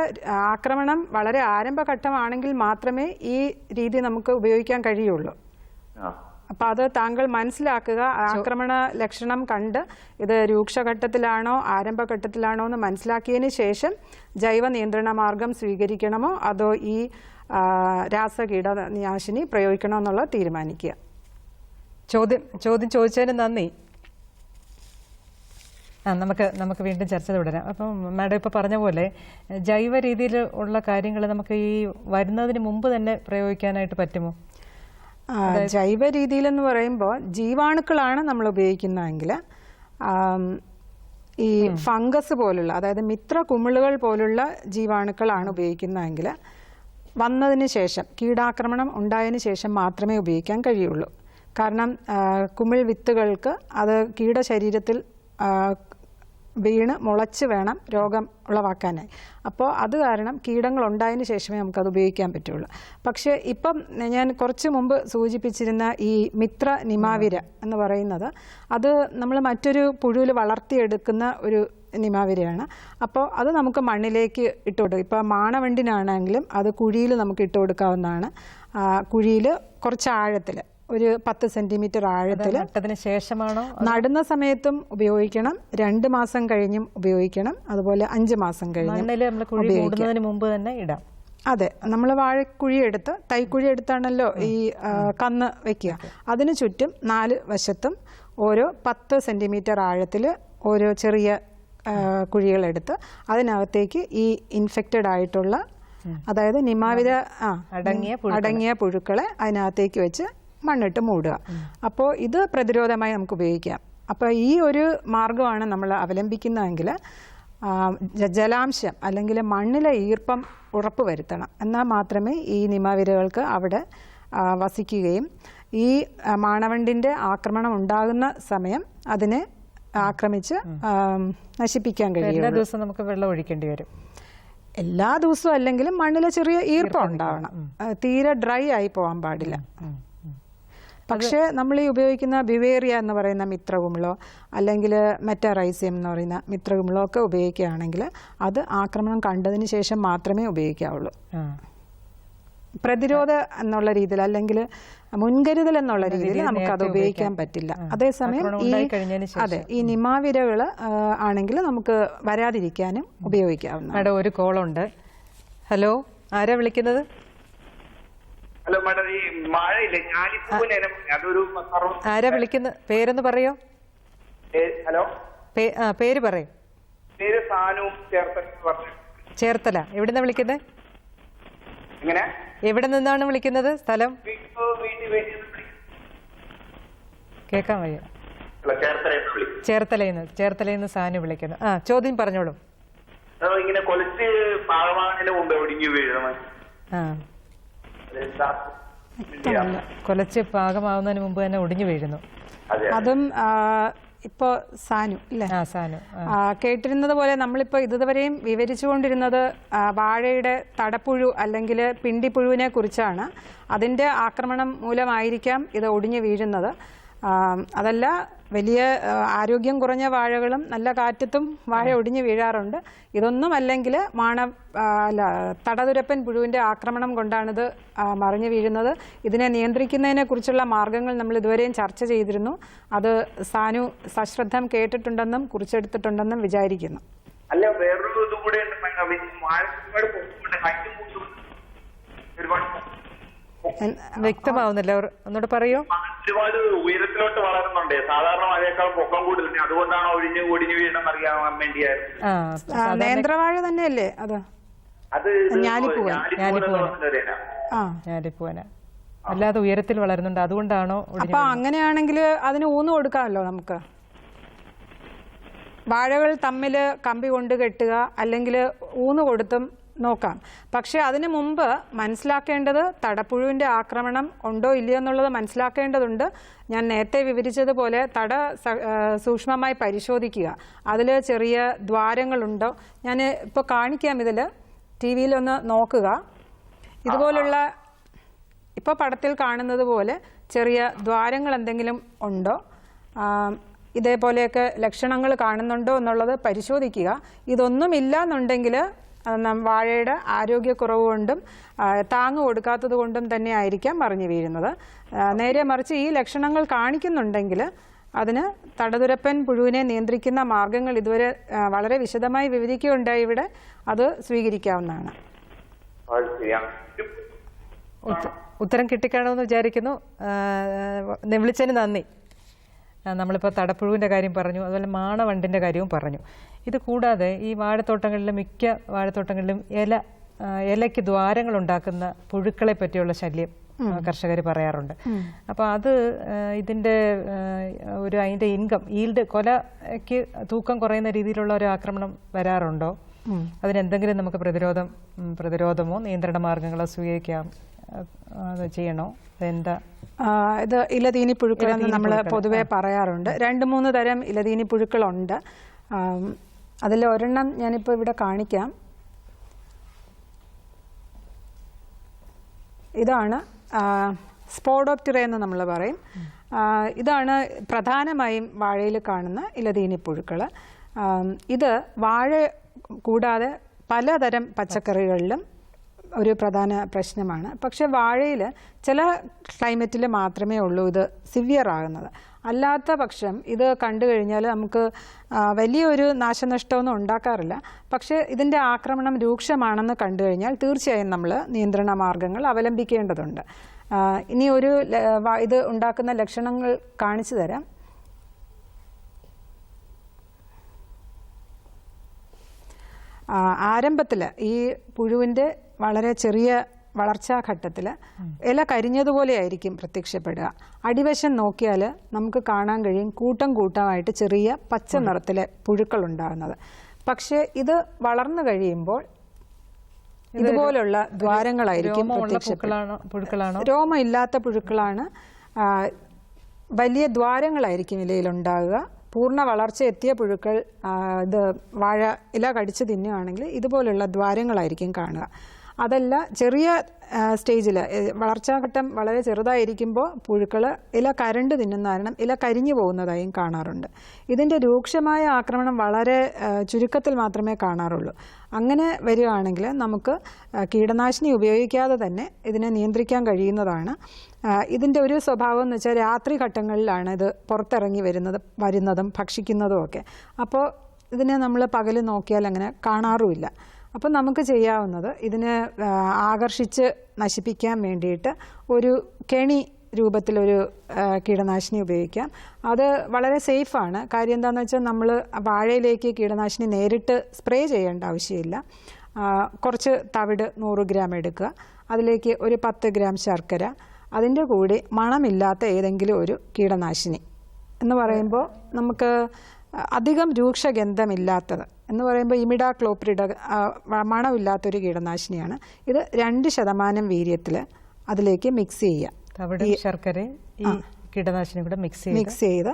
ആക്രമണം വളരെ ആരംഭഘട്ടമാണെങ്കിൽ മാത്രമേ ഈ രീതി നമുക്ക് ഉപയോഗിക്കാൻ കഴിയുള്ളൂ. അപ്പോൾ അത് താങ്കൾ മനസ്സിലാക്കുക. ആക്രമണ ലക്ഷണം കണ്ട് ഇത് രൂക്ഷഘട്ടത്തിലാണോ ആരംഭഘട്ടത്തിലാണോ എന്ന് മനസ്സിലാക്കിയതിന് ശേഷം ജൈവ നിയന്ത്രണ മാർഗം സ്വീകരിക്കണമോ അതോ ഈ രാസകീടനാശിനി പ്രയോഗിക്കണോ എന്നുള്ളത് തീരുമാനിക്കുക. ചോദ്യം ചോദിച്ചതിന് നന്ദി. നമുക്ക് വീണ്ടും ചർച്ച തുടരാം. അപ്പം മാഡം ഇപ്പോൾ പറഞ്ഞ പോലെ ജൈവ രീതിയിൽ ഉള്ള കാര്യങ്ങൾ നമുക്ക് ഈ വരുന്നതിന് മുമ്പ് തന്നെ പ്രയോഗിക്കാനായിട്ട് പറ്റുമോ? ജൈവ രീതിയിലെന്ന് പറയുമ്പോൾ ജീവാണുക്കളാണ് നമ്മൾ ഉപയോഗിക്കുന്നതെങ്കിൽ ഈ ഫംഗസ് പോലുള്ള, അതായത് മിത്ര കുമിളുകൾ പോലുള്ള ജീവാണുക്കളാണ് ഉപയോഗിക്കുന്നതെങ്കിൽ വന്നതിന് ശേഷം, കീടാക്രമണം ഉണ്ടായതിന് ശേഷം മാത്രമേ ഉപയോഗിക്കാൻ കഴിയുള്ളൂ. കാരണം കുമിൾ വിത്തുകൾക്ക് അത് കീടശരീരത്തിൽ വീണ് മുളച്ച് വേണം രോഗം ഉളവാക്കാനായി. അപ്പോൾ അത് കാരണം കീടങ്ങൾ ഉണ്ടായതിന് ശേഷമേ നമുക്കത് ഉപയോഗിക്കാൻ പറ്റുള്ളൂ. പക്ഷേ ഇപ്പം ഞാൻ കുറച്ച് മുമ്പ് സൂചിപ്പിച്ചിരുന്ന ഈ മിത്ര നിമാവിര എന്ന് പറയുന്നത് അത് നമ്മൾ മറ്റൊരു പുഴുവിൽ വളർത്തിയെടുക്കുന്ന ഒരു നിമാവിരയാണ്. അപ്പോൾ അത് നമുക്ക് മണ്ണിലേക്ക് ഇട്ട് കൊടുക്കും. ഇപ്പോൾ മാണവണ്ടിനാണെങ്കിലും അത് കുഴിയിൽ നമുക്ക് ഇട്ട് കൊടുക്കാവുന്നതാണ്. കുഴിയിൽ കുറച്ച് ആഴത്തിൽ, ഒരു 10 സെന്റിമീറ്റർ ആഴത്തിൽ. നട്ടതിന് ശേഷമാണോ? നടുന്ന സമയത്തും ഉപയോഗിക്കണം, 2 മാസം കഴിഞ്ഞും ഉപയോഗിക്കണം, അതുപോലെ 5 മാസം കഴിഞ്ഞും മുമ്പ് തന്നെ ഇടാം. അതെ, നമ്മൾ വാഴക്കുഴി എടുത്ത്, തൈക്കുഴി എടുത്താണല്ലോ ഈ കന്ന് വെക്കുക. അതിന് ചുറ്റും 4 വശത്തും ഓരോ 10 സെന്റിമീറ്റർ ആഴത്തിൽ ഓരോ ചെറിയ കുഴികളെടുത്ത് അതിനകത്തേക്ക് ഈ ഇൻഫെക്റ്റഡ് ആയിട്ടുള്ള, അതായത് നിമാവിര അടങ്ങിയ പുഴുക്കളെ അതിനകത്തേക്ക് വെച്ച് മണ്ണിട്ട് മൂടുക. അപ്പോൾ ഇത് പ്രതിരോധമായി നമുക്ക് ഉപയോഗിക്കാം. അപ്പോൾ ഈ ഒരു മാർഗമാണ് നമ്മൾ അവലംബിക്കുന്നതെങ്കിൽ ജലാംശം അല്ലെങ്കിൽ മണ്ണിലെ ഈർപ്പം ഉറപ്പുവരുത്തണം. എന്നാൽ മാത്രമേ ഈ നിമാവിരകൾക്ക് അവിടെ വസിക്കുകയും ഈ മാണവണ്ടിൻ്റെ ആക്രമണം ഉണ്ടാകുന്ന സമയം അതിനെ ആക്രമിച്ച് നശിപ്പിക്കാൻ കഴിയും. എല്ലാ ദിവസവും നമുക്ക് വെള്ളം ഒഴിക്കേണ്ടി വരും. എല്ലാ ദിവസവും അല്ലെങ്കിലും മണ്ണിലെ ചെറിയ ഈർപ്പം ഉണ്ടാവണം, തീരെ ഡ്രൈ ആയി പോകാൻ പാടില്ല. പക്ഷേ നമ്മൾ ഈ ഉപയോഗിക്കുന്ന ബിവേറിയ എന്ന് പറയുന്ന മിത്രകുമിളോ അല്ലെങ്കിൽ മെറ്റാറൈസിയം എന്ന് പറയുന്ന മിത്രകുമിളോ ഒക്കെ ഉപയോഗിക്കുകയാണെങ്കിൽ അത് ആക്രമണം കണ്ടതിന് ശേഷം മാത്രമേ ഉപയോഗിക്കാവുള്ളൂ. പ്രതിരോധ എന്നുള്ള രീതിയിൽ അല്ലെങ്കിൽ മുൻകരുതൽ എന്നുള്ള രീതിയിൽ നമുക്കത് ഉപയോഗിക്കാൻ പറ്റില്ല. അതേസമയം ഈ നിമാവിരകൾ ആണെങ്കിൽ നമുക്ക് വരാതിരിക്കാനും ഉപയോഗിക്കാവുന്ന. ഒരു കോളുണ്ട്. ഹലോ, ആരാ വിളിക്കുന്നത്? ഹലോ മാഡം, ഈ മഴയില്ലേ ഞാലിപ്പൂവിനം, അതൊരു ആരാ വിളിക്കുന്നത്? പേരൊന്ന് പറയോ? ഹലോ, പേര് പറയും. പേര് സാനു, ചേർത്തല. എവിടുന്നാ വിളിക്കുന്നത്? എങ്ങനെ? എവിടെ നിന്നാണ് വിളിക്കുന്നത്? സ്ഥലം കേൾക്കാൻ വയ്യ. ചേർത്തലയിൽ സാനു വിളിക്കുന്നു. ചോദ്യം പറഞ്ഞോളൂ. ഇങ്ങനെ കൊലച്ച് പാകമാകുന്നതിന് മുമ്പ് ഒടിഞ്ഞു വീഴണം. കൊലച്ച് പാകമാവുന്നതിന് മുമ്പ് തന്നെ ഒടിഞ്ഞു വീഴുന്നു. അതും ഇപ്പോ സാനു ഇല്ലേ? സാനു കേട്ടിരുന്നത് പോലെ നമ്മളിപ്പോൾ ഇതുവരെയും വിവരിച്ചുകൊണ്ടിരുന്നത് വാഴയുടെ തടപ്പുഴു അല്ലെങ്കിൽ പിണ്ടിപ്പുഴുവിനെ കുറിച്ചാണ്. അതിൻ്റെ ആക്രമണം മൂലമായിരിക്കാം ഇത് ഒടിഞ്ഞു വീഴുന്നത്. അതല്ല, വലിയ ആരോഗ്യം കുറഞ്ഞ വാഴകളും നല്ല കാറ്റത്തും വാഴ ഒടിഞ്ഞു വീഴാറുണ്ട്. ഇതൊന്നും അല്ലെങ്കിൽ തടതുരപ്പൻ പുഴുവിൻ്റെ ആക്രമണം കൊണ്ടാണിത് മറിഞ്ഞു വീഴുന്നത്. ഇതിനെ നിയന്ത്രിക്കുന്നതിനെ കുറിച്ചുള്ള മാർഗങ്ങൾ നമ്മൾ ഇതുവരെയും ചർച്ച ചെയ്തിരുന്നു. അത് സാനു സശ്രദ്ധം കേട്ടിട്ടുണ്ടെന്നും കുറിച്ചെടുത്തിട്ടുണ്ടെന്നും വിചാരിക്കുന്നു. അല്ല, വേറൊരു ഇത് കൂടെ വ്യക്തമാവുന്നില്ല, ഒന്നുകൂടെ പറയൂ. ഒരുപാട് ഉയരത്തിലോട്ട് വളരുന്നുണ്ട്. സാധാരണ മഴയേക്കാൾ പൊക്കം കൂടുതൽ, അതുകൊണ്ടാണ് ഒടിഞ്ഞു വീഴണം അറിയാൻ വേണ്ടിയായിരുന്നു. നേന്ത്രവാഴ തന്നെയല്ലേ അത്? ഞാലിപ്പൂവന അല്ലാതെ ഉയരത്തിൽ വളരുന്നുണ്ട്, അതുകൊണ്ടാണോ? അപ്പൊ അങ്ങനെയാണെങ്കിൽ അതിന് ഊന്ന് കൊടുക്കാമല്ലോ നമുക്ക്. വാഴകൾ തമ്മിൽ കമ്പി കൊണ്ട് കെട്ടുക അല്ലെങ്കിൽ ഊന്ന് കൊടുത്തും നോക്കാം. പക്ഷെ അതിനു മുമ്പ് മനസ്സിലാക്കേണ്ടത് തടപ്പുഴുവിൻ്റെ ആക്രമണം ഉണ്ടോ ഇല്ലയോ എന്നുള്ളത് മനസ്സിലാക്കേണ്ടതുണ്ട്. ഞാൻ നേരത്തെ വിവരിച്ചതുപോലെ തട സൂക്ഷ്മമായി പരിശോധിക്കുക. അതിൽ ചെറിയ ദ്വാരങ്ങളുണ്ടോ? ഞാൻ ഇപ്പോൾ കാണിക്കാം. ഇതിൽ TV-യിൽ ഒന്ന് നോക്കുക. ഇതുപോലുള്ള ഇപ്പോൾ പടത്തിൽ കാണുന്നത് പോലെ ചെറിയ ദ്വാരങ്ങൾ എന്തെങ്കിലും ഉണ്ടോ, ഇതേപോലെയൊക്കെ ലക്ഷണങ്ങൾ കാണുന്നുണ്ടോ എന്നുള്ളത് പരിശോധിക്കുക. ഇതൊന്നുമില്ല എന്നുണ്ടെങ്കിൽ വാഴയുടെ ആരോഗ്യക്കുറവ് കൊണ്ടും താങ്ങ് കൊടുക്കാത്തത് കൊണ്ടും തന്നെ ആയിരിക്കാം മറിഞ്ഞു വീഴുന്നത്. നേരെ മറിച്ച് ഈ ലക്ഷണങ്ങൾ കാണിക്കുന്നുണ്ടെങ്കിൽ അതിന് തടതുരപ്പൻ പുഴുവിനെ നിയന്ത്രിക്കുന്ന മാർഗങ്ങൾ ഇതുവരെ വളരെ വിശദമായി വിവരിക്കുകയുണ്ടായി ഇവിടെ. അത് സ്വീകരിക്കാവുന്നതാണ്. ഉത്തരം കിട്ടിക്കാണുമെന്ന് വിചാരിക്കുന്നു. വിളിച്ചതിന് നന്ദി. നമ്മളിപ്പോൾ തടപ്പുഴുവിൻ്റെ കാര്യം പറഞ്ഞു, അതുപോലെ മാണവണ്ടിൻ്റെ കാര്യവും പറഞ്ഞു. ഇത് കൂടാതെ ഈ വാഴത്തോട്ടങ്ങളിലും മിക്ക വാഴത്തോട്ടങ്ങളിലും ഇലയ്ക്ക് ദ്വാരങ്ങൾ ഉണ്ടാക്കുന്ന പുഴുക്കളെ പറ്റിയുള്ള ശല്യം കർഷകർ പറയാറുണ്ട്. അപ്പോൾ അത് ഇതിൻ്റെ അതിൻ്റെ ഈൽഡ് കൊലയ്ക്ക് തൂക്കം കുറയുന്ന രീതിയിലുള്ള ഒരു ആക്രമണം വരാറുണ്ടോ? അതിനെന്തെങ്കിലും നമുക്ക് പ്രതിരോധമോ നിയന്ത്രണ മാർഗങ്ങളോ സ്വീകരിക്കാം, അത് ചെയ്യണോ? അതെന്താ? ഇത് ഇലതീനി പുഴുക്കളെന്ന് നമ്മൾ പൊതുവെ പറയാറുണ്ട്. 2-3 തരം ഇലതീനി പുഴുക്കളുണ്ട്. അതിൽ ഒരെണ്ണം ഞാനിപ്പോൾ ഇവിടെ കാണിക്കാം. ഇതാണ് സ്പോഡോപ്റ്ററ എന്ന് നമ്മൾ പറയും. ഇതാണ് പ്രധാനമായും വാഴയിൽ കാണുന്ന ഇലതീനി പുഴുക്കൾ. ഇത് വാഴ കൂടാതെ പലതരം പച്ചക്കറികളിലും ഒരു പ്രധാന പ്രശ്നമാണ്. പക്ഷെ വാഴയിൽ ചില ക്ലൈമറ്റിൽ മാത്രമേ ഉള്ളൂ ഇത് സിവിയർ ആകുന്നത്. അല്ലാത്ത പക്ഷം ഇത് കണ്ടു കഴിഞ്ഞാൽ നമുക്ക് വലിയൊരു നാശനഷ്ടമൊന്നും ഉണ്ടാക്കാറില്ല. പക്ഷേ ഇതിൻ്റെ ആക്രമണം രൂക്ഷമാണെന്ന് കണ്ടു കഴിഞ്ഞാൽ തീർച്ചയായും നമ്മൾ നിയന്ത്രണ മാർഗങ്ങൾ അവലംബിക്കേണ്ടതുണ്ട്. ഇനി ഇത് ഉണ്ടാക്കുന്ന ലക്ഷണങ്ങൾ കാണിച്ചു തരാം. ആരംഭത്തിൽ ഈ പുഴുവിൻ്റെ വളരെ ചെറിയ വളർച്ചാഘട്ടത്തിൽ ഇല കരിഞ്ഞതുപോലെ ആയിരിക്കും പ്രത്യക്ഷപ്പെടുക. അടിവശം നോക്കിയാൽ നമുക്ക് കാണാൻ കഴിയും കൂട്ടം കൂട്ടമായിട്ട് ചെറിയ പച്ച നിറത്തിലെ പുഴുക്കൾ ഉണ്ടാകുന്നത്. പക്ഷേ ഇത് വളർന്നു കഴിയുമ്പോൾ ഇതുപോലുള്ള ദ്വാരങ്ങളായിരിക്കും പ്രത്യക്ഷപ്പെടുക. രോമം ഇല്ലാത്ത പുഴുക്കളാണ്. വലിയ ദ്വാരങ്ങളായിരിക്കും ഇലയിലുണ്ടാകുക. പൂർണ്ണ വളർച്ച എത്തിയ പുഴുക്കൾ ഇത് വാഴ ഇല കടിച്ച് തിന്നുകയാണെങ്കിൽ ഇതുപോലുള്ള ദ്വാരങ്ങളായിരിക്കും കാണുക. അതല്ല, ചെറിയ സ്റ്റേജിൽ വളർച്ചാഘട്ടം വളരെ ചെറുതായിരിക്കുമ്പോൾ പുഴുക്കൾ ഇല കരണ്ട് തിന്നുന്ന കാരണം ഇല കരിഞ്ഞു പോകുന്നതായും കാണാറുണ്ട്. ഇതിൻ്റെ രൂക്ഷമായ ആക്രമണം വളരെ ചുരുക്കത്തിൽ മാത്രമേ കാണാറുള്ളൂ. അങ്ങനെ വരികയാണെങ്കിൽ നമുക്ക് കീടനാശിനി ഉപയോഗിക്കാതെ തന്നെ ഇതിനെ നിയന്ത്രിക്കാൻ കഴിയുന്നതാണ്. ഇതിൻ്റെ ഒരു സ്വഭാവം എന്ന് വെച്ചാൽ രാത്രി ഘട്ടങ്ങളിലാണ് ഇത് പുറത്തിറങ്ങി വരുന്നതും ഭക്ഷിക്കുന്നതും ഒക്കെ. അപ്പോൾ ഇതിനെ നമ്മൾ പകൽ നോക്കിയാൽ അങ്ങനെ കാണാറുമില്ല. അപ്പോൾ നമുക്ക് ചെയ്യാവുന്നത് ഇതിനെ ആകർഷിച്ച് നശിപ്പിക്കാൻ വേണ്ടിയിട്ട് ഒരു കെണി രൂപത്തിലൊരു കീടനാശിനി ഉപയോഗിക്കാം. അത് വളരെ സേഫാണ്. കാര്യം എന്താണെന്ന് വെച്ചാൽ നമ്മൾ വാഴയിലേക്ക് കീടനാശിനി നേരിട്ട് സ്പ്രേ ചെയ്യേണ്ട ആവശ്യമില്ല. കുറച്ച് തവിട് 100 ഗ്രാം എടുക്കുക, അതിലേക്ക് ഒരു 10 ഗ്രാം ശർക്കര, അതിൻ്റെ കൂടെ മണമില്ലാത്ത ഏതെങ്കിലും ഒരു കീടനാശിനി എന്ന് പറയുമ്പോൾ നമുക്ക് അധികം രൂക്ഷഗന്ധമില്ലാത്തത് എന്ന് പറയുമ്പോൾ ഇമിഡാക്ലോപ്രിഡ് മണമില്ലാത്തൊരു കീടനാശിനിയാണ്. ഇത് 2% വീര്യത്തിൽ അതിലേക്ക് മിക്സ് ചെയ്യുക. ശർക്കര കീടനാശിനി കൂടെ മിക്സ് ചെയ്ത്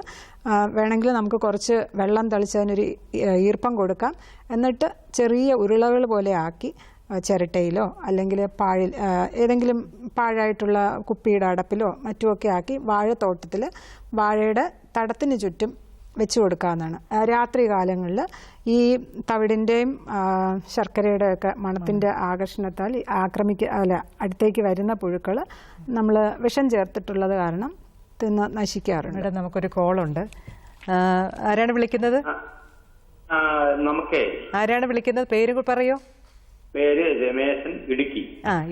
വേണമെങ്കിൽ നമുക്ക് കുറച്ച് വെള്ളം തളിച്ച് അതിനൊരു ഈർപ്പം കൊടുക്കാം. എന്നിട്ട് ചെറിയ ഉരുളകൾ പോലെ ആക്കി ചിരട്ടയിലോ അല്ലെങ്കിൽ ഏതെങ്കിലും പാഴായിട്ടുള്ള കുപ്പിയുടെ അടപ്പിലോ മറ്റുമൊക്കെ ആക്കി വാഴത്തോട്ടത്തിൽ വാഴയുടെ തടത്തിന് ചുറ്റും വെച്ച് കൊടുക്കാവുന്നതാണ്. രാത്രി കാലങ്ങളിൽ ഈ തവിടിൻ്റെയും ശർക്കരയുടെയൊക്കെ മണത്തിൻ്റെ ആകർഷണത്താൽ അടുത്തേക്ക് വരുന്ന പുഴുക്കൾ നമ്മൾ വിഷം ചേർത്തിട്ടുള്ളത് കാരണം തിന്ന് നശിക്കാറുണ്ട്. നമുക്കൊരു കോളുണ്ട്. ആരാണ് വിളിക്കുന്നത്? ആരാണ് വിളിക്കുന്നത്? പേര് പറയോ? പേര് രമേശൻ, ഇടുക്കി.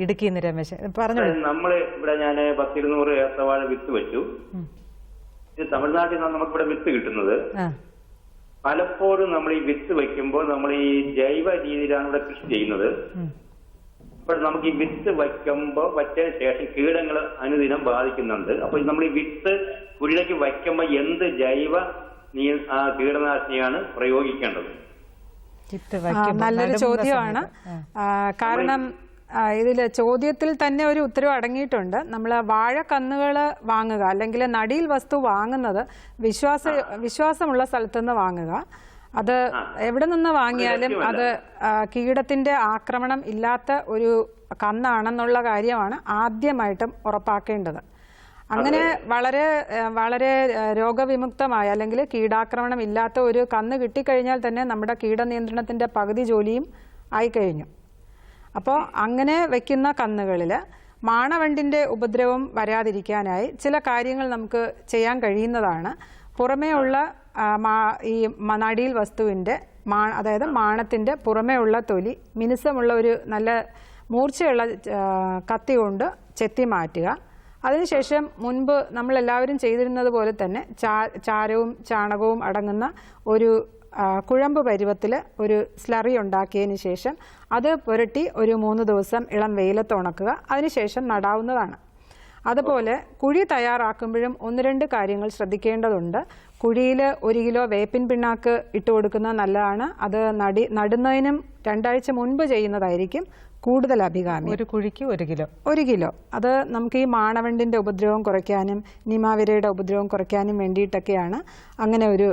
ഇടുക്കിയിൽ നിന്ന് രമേശൻ, പറഞ്ഞു. നമ്മള് ഇവിടെ ഞാൻ 10-200 ഏത്തവാഴ വിത്ത് വെച്ചു. തമിഴ്നാട്ടിൽ നിന്നാണ് നമുക്കിവിടെ വിത്ത് കിട്ടുന്നത്. പലപ്പോഴും നമ്മൾ ഈ വിത്ത് വയ്ക്കുമ്പോൾ നമ്മൾ ഈ ജൈവ രീതിയിലാണ് ഇവിടെ കൃഷി ചെയ്യുന്നത്. അപ്പോൾ നമുക്ക് ഈ വിത്ത് വച്ചതിന് ശേഷം കീടങ്ങൾ അനുദിനം ബാധിക്കുന്നുണ്ട്. അപ്പോൾ നമ്മൾ ഈ വിത്ത് കുഴിയിലേക്ക് വയ്ക്കുമ്പോൾ എന്ത് ജൈവ കീടനാശിനിയാണ് പ്രയോഗിക്കേണ്ടത്? നല്ലൊരു ചോദ്യമാണ്. കാരണം ഇതിൽ ചോദ്യത്തിൽ തന്നെ ഒരു ഉത്തരവ് അടങ്ങിയിട്ടുണ്ട്. നമ്മൾ വാഴക്കന്നുകൾ വാങ്ങുക അല്ലെങ്കിൽ നടിയിൽ വസ്തു വാങ്ങുന്നത് വിശ്വാസമുള്ള സ്ഥലത്തുനിന്ന് വാങ്ങുക. അത് എവിടെ നിന്ന് വാങ്ങിയാലും അത് കീടത്തിന്റെ ആക്രമണം ഇല്ലാത്ത ഒരു കന്നാണെന്നുള്ള കാര്യമാണ് ആദ്യമായിട്ടും ഉറപ്പാക്കേണ്ടത്. അങ്ങനെ വളരെ വളരെ രോഗവിമുക്തമായ അല്ലെങ്കിൽ കീടാക്രമണം ഇല്ലാത്ത ഒരു കന്ന് കിട്ടിക്കഴിഞ്ഞാൽ തന്നെ നമ്മുടെ കീടനിയന്ത്രണത്തിന്റെ പകുതി ജോലിയും ആയിക്കഴിഞ്ഞു. അപ്പോൾ അങ്ങനെ വയ്ക്കുന്ന കന്നുകളിൽ മാണവണ്ടിൻ്റെ ഉപദ്രവം വരാതിരിക്കാനായി ചില കാര്യങ്ങൾ നമുക്ക് ചെയ്യാൻ കഴിയുന്നതാണ്. പുറമേ ഉള്ള ഈ നടിയിൽ വസ്തുവിൻ്റെ അതായത് മാണത്തിൻ്റെ പുറമേ ഉള്ള തൊലി മിനുസമുള്ള ഒരു നല്ല മൂർച്ചയുള്ള കത്തി കൊണ്ട് ചെത്തി മാറ്റുക. അതിനുശേഷം മുൻപ് നമ്മളെല്ലാവരും ചെയ്തിരുന്നത് പോലെ തന്നെ ചാരവും ചാണകവും അടങ്ങുന്ന ഒരു കുഴമ്പ് പരുവത്തിൽ ഒരു സ്ലറി ഉണ്ടാക്കിയതിന് ശേഷം അത് പുരട്ടി ഒരു 3 ദിവസം ഇളം വെയിലത്ത് ഉണക്കുക. അതിനുശേഷം നടാവുന്നതാണ്. അതുപോലെ കുഴി തയ്യാറാക്കുമ്പോഴും 1-2 കാര്യങ്ങൾ ശ്രദ്ധിക്കേണ്ടതുണ്ട്. കുഴിയിൽ 1 കിലോ വേപ്പിൻ പിണ്ണാക്ക് ഇട്ട് കൊടുക്കുന്നത് നല്ലതാണ്. അത് നടുന്നതിനും 2 ആഴ്ച മുൻപ് ചെയ്യുന്നതായിരിക്കും കൂടുതൽ അഭികാമ്യം. ഒരു കുഴിക്ക് 1 കിലോ. 1 കിലോ. അത് നമുക്ക് ഈ മാണവണ്ടിൻ്റെ ഉപദ്രവം കുറയ്ക്കാനും നിമാവിരയുടെ ഉപദ്രവം കുറയ്ക്കാനും വേണ്ടിയിട്ടൊക്കെയാണ് അങ്ങനെ ഒരു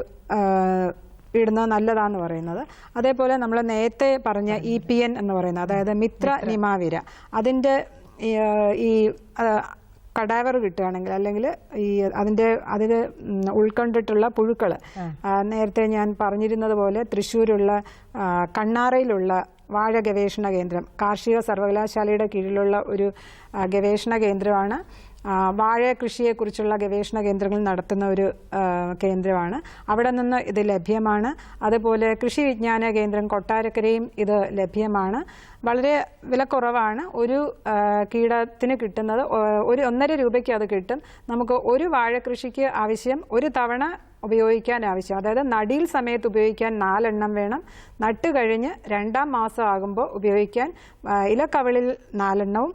ഇടുന്നത് നല്ലതാന്ന് പറയുന്നത്. അതേപോലെ നമ്മൾ നേരത്തെ പറഞ്ഞ EPN എന്ന് പറയുന്നത്, അതായത് മിത്ര നിമാവിര, അതിൻ്റെ ഈ കടാവർ കിട്ടുകയാണെങ്കിൽ, അല്ലെങ്കിൽ ഈ അതിൽ ഉൾക്കൊണ്ടിട്ടുള്ള പുഴുക്കൾ, നേരത്തെ ഞാൻ പറഞ്ഞിരുന്നത് പോലെ തൃശ്ശൂരുള്ള കണ്ണാറയിലുള്ള വാഴ ഗവേഷണ കേന്ദ്രം, കാർഷിക സർവകലാശാലയുടെ കീഴിലുള്ള ഒരു ഗവേഷണ കേന്ദ്രമാണ്. വാഴ കൃഷിയെക്കുറിച്ചുള്ള ഗവേഷണ കേന്ദ്രങ്ങൾ നടത്തുന്ന ഒരു കേന്ദ്രമാണ്. അവിടെ നിന്ന് ഇത് ലഭ്യമാണ്. അതുപോലെ കൃഷി വിജ്ഞാന കേന്ദ്രം കൊട്ടാരക്കരയും ഇത് ലഭ്യമാണ്. വളരെ വിലക്കുറവാണ്. ഒരു കീടത്തിന് കിട്ടുന്നത് 1.5 രൂപയ്ക്ക് അത് കിട്ടും. നമുക്ക് ഒരു വാഴ കൃഷിക്ക് ആവശ്യം ഒരു തവണ ഉപയോഗിക്കാൻ ആവശ്യം, അതായത് നടീൽ സമയത്ത് ഉപയോഗിക്കാൻ 4 എണ്ണം വേണം. നട്ട് കഴിഞ്ഞ് 2-ാം മാസം ആകുമ്പോൾ ഉപയോഗിക്കാൻ ഇലക്കവളിൽ 4 എണ്ണവും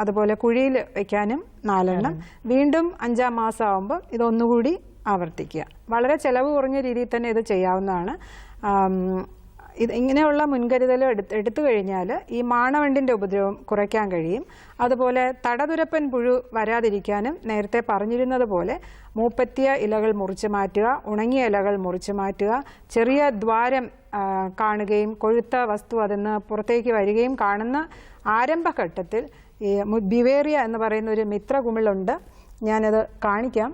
അതുപോലെ കുഴിയിൽ വയ്ക്കാനും 4 എണ്ണം, വീണ്ടും 5-ാം മാസം ആകുമ്പോൾ ഇതൊന്നുകൂടി ആവർത്തിക്കുക. വളരെ ചെലവ് കുറഞ്ഞ രീതിയിൽ തന്നെ ഇത് ചെയ്യാവുന്നതാണ്. ഇങ്ങനെയുള്ള മുൻകരുതൽ എടുത്തു കഴിഞ്ഞാൽ ഈ മാണവണ്ടിൻ്റെ ഉപദ്രവം കുറയ്ക്കാൻ കഴിയും. അതുപോലെ തടതുരപ്പൻ പുഴു വരാതിരിക്കാനും നേരത്തെ പറഞ്ഞിരുന്നത് പോലെ മൂപ്പത്തിയ ഇലകൾ മുറിച്ച് മാറ്റുക, ഉണങ്ങിയ ഇലകൾ മുറിച്ച് മാറ്റുക, ചെറിയ ദ്വാരം കാണുകയും കൊഴുത്ത വസ്തു അതിന്ന് പുറത്തേക്ക് വരികയും കാണുന്ന ആരംഭഘട്ടത്തിൽ ഈ ബിവേറിയ എന്ന് പറയുന്ന ഒരു മിത്രകുമിളുണ്ട്. ഞാനത് കാണിക്കാം.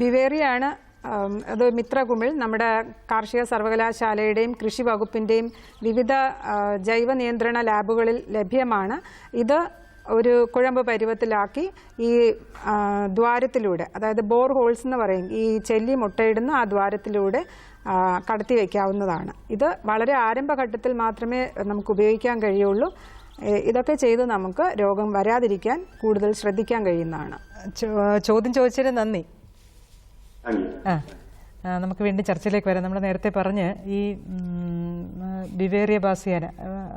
ബിവേറിയാണ് അത് മിത്രകുമിൾ. നമ്മുടെ കാർഷിക സർവകലാശാലയുടെയും കൃഷി വകുപ്പിൻ്റെയും വിവിധ ജൈവ നിയന്ത്രണ ലാബുകളിൽ ലഭ്യമാണ്. ഇത് ഒരു കുഴമ്പ് പരുവത്തിലാക്കി ഈ ദ്വാരത്തിലൂടെ, അതായത് ബോർ ഹോൾസ് എന്ന് പറയും, ഈ ചെല്ലി മുട്ടയിടുന്ന ആ ദ്വാരത്തിലൂടെ കടത്തി വയ്ക്കാവുന്നതാണ്. ഇത് വളരെ ആരംഭഘട്ടത്തിൽ മാത്രമേ നമുക്ക് ഉപയോഗിക്കാൻ കഴിയുള്ളൂ. ഇതൊക്കെ ചെയ്ത് നമുക്ക് രോഗം വരാതിരിക്കാൻ കൂടുതൽ ശ്രദ്ധിക്കാൻ കഴിയുന്നതാണ്. ചോദ്യം ചോദിച്ചതിന് നന്ദി. നമുക്ക് വീണ്ടും ചർച്ചയിലേക്ക് വരാം. നമ്മൾ നേരത്തെ പറഞ്ഞ് ഈ ബിവേറിയ ബാസിയാന,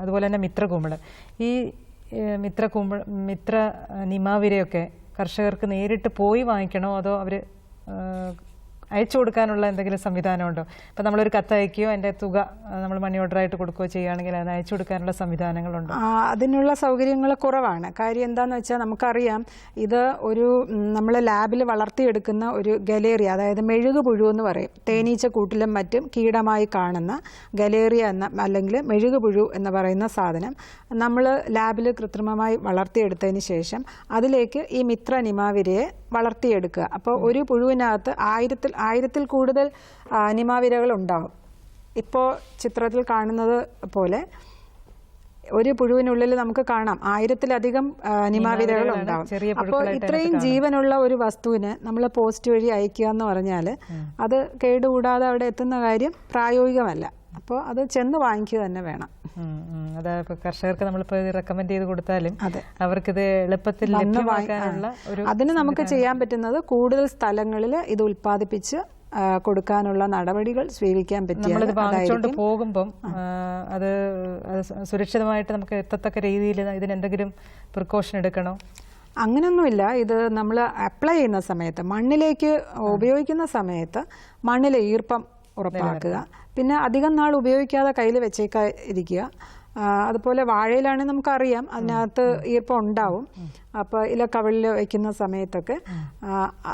അതുപോലെ തന്നെ മിത്രകുമിള്, ഈ മിത്ര നിമാവിരയൊക്കെ കർഷകർക്ക് നേരിട്ട് പോയി വാങ്ങിക്കണോ, അതോ അവർ അയച്ചു കൊടുക്കാനുള്ള എന്തെങ്കിലും സംവിധാനമുണ്ടോ? ഇപ്പം നമ്മളൊരു കത്ത് അയക്കുകയോ അതിൻ്റെ തുക നമ്മൾ മണി ഓർഡറായിട്ട് കൊടുക്കുകയോ ചെയ്യുകയാണെങ്കിൽ അത് അയച്ചു കൊടുക്കാനുള്ള സംവിധാനങ്ങളുണ്ടോ? അതിനുള്ള സൗകര്യങ്ങൾ കുറവാണ്. കാര്യം എന്താണെന്ന് വെച്ചാൽ നമുക്കറിയാം, ഇത് ഒരു നമ്മൾ ലാബിൽ വളർത്തിയെടുക്കുന്ന ഒരു ഗലേറിയ, അതായത് മെഴുകു പുഴു എന്ന് പറയും, തേനീച്ച കൂട്ടിലും മറ്റും കീടമായി കാണുന്ന ഗലേറിയ എന്ന അല്ലെങ്കിൽ മെഴുകു പുഴു എന്ന് പറയുന്ന സാധനം നമ്മൾ ലാബിൽ കൃത്രിമമായി വളർത്തിയെടുത്തതിന് ശേഷം അതിലേക്ക് ഈ മിത്ര നിമാവിരയെ വളർത്തിയെടുക്കുക. അപ്പോൾ ഒരു പുഴുവിനകത്ത് 1000-ൽ കൂടുതൽ നിമാവിരകൾ ഉണ്ടാവും. ഇപ്പോൾ ചിത്രത്തിൽ കാണുന്നത് പോലെ ഒരു പുഴുവിനുള്ളിൽ നമുക്ക് കാണാം 1000-ലധികം നിമാവിരകൾ ഉണ്ടാവും. അപ്പോൾ ഇത്രയും ജീവനുള്ള ഒരു വസ്തുവിന് നമ്മൾ പോസ്റ്റ് വഴി അയക്കുക എന്ന് പറഞ്ഞാൽ അത് കേടുകൂടാതെ അവിടെ എത്തുന്ന കാര്യം പ്രായോഗികമല്ല. അപ്പോൾ അത് ചെന്ന് വാങ്ങിക്കുക തന്നെ വേണം. അതായത് കർഷകർക്ക് നമ്മളിപ്പോൾ റെക്കമെൻഡ് ചെയ്ത് കൊടുത്താലും അവർക്കിത് എളുപ്പത്തിൽ ലഭ്യമാക്കാനുള്ള ഒരു, അതിന് നമുക്ക് ചെയ്യാൻ പറ്റുന്നത് കൂടുതൽ സ്ഥലങ്ങളിൽ ഇത് ഉൽപ്പാദിപ്പിച്ച് കൊടുക്കാനുള്ള നടപടികൾ സ്വീകരിക്കാൻ പറ്റും. നമ്മളിത് വാങ്ങിച്ചുകൊണ്ട് പോകുമ്പം അത് സുരക്ഷിതമായിട്ട് നമുക്ക് എത്തത്തക്ക രീതിയിൽ ഇതിനെന്തെങ്കിലും പ്രിക്കോഷൻ എടുക്കണോ? അങ്ങനെയൊന്നുമില്ല. ഇത് നമ്മൾ അപ്ലൈ ചെയ്യുന്ന സമയത്ത്, മണ്ണിലേക്ക് ഉപയോഗിക്കുന്ന സമയത്ത് മണ്ണിലെ ഈർപ്പം ഉറപ്പാക്കുക. പിന്നെ അധികം നാൾ ഉപയോഗിക്കാതെ കയ്യിൽ വെച്ചേക്കാതിരിക്കുക. അതുപോലെ വാഴയിലാണെങ്കിൽ നമുക്കറിയാം അതിനകത്ത് ഈർപ്പം ഉണ്ടാവും. അപ്പോൾ ഇലക്കവളിൽ വയ്ക്കുന്ന സമയത്തൊക്കെ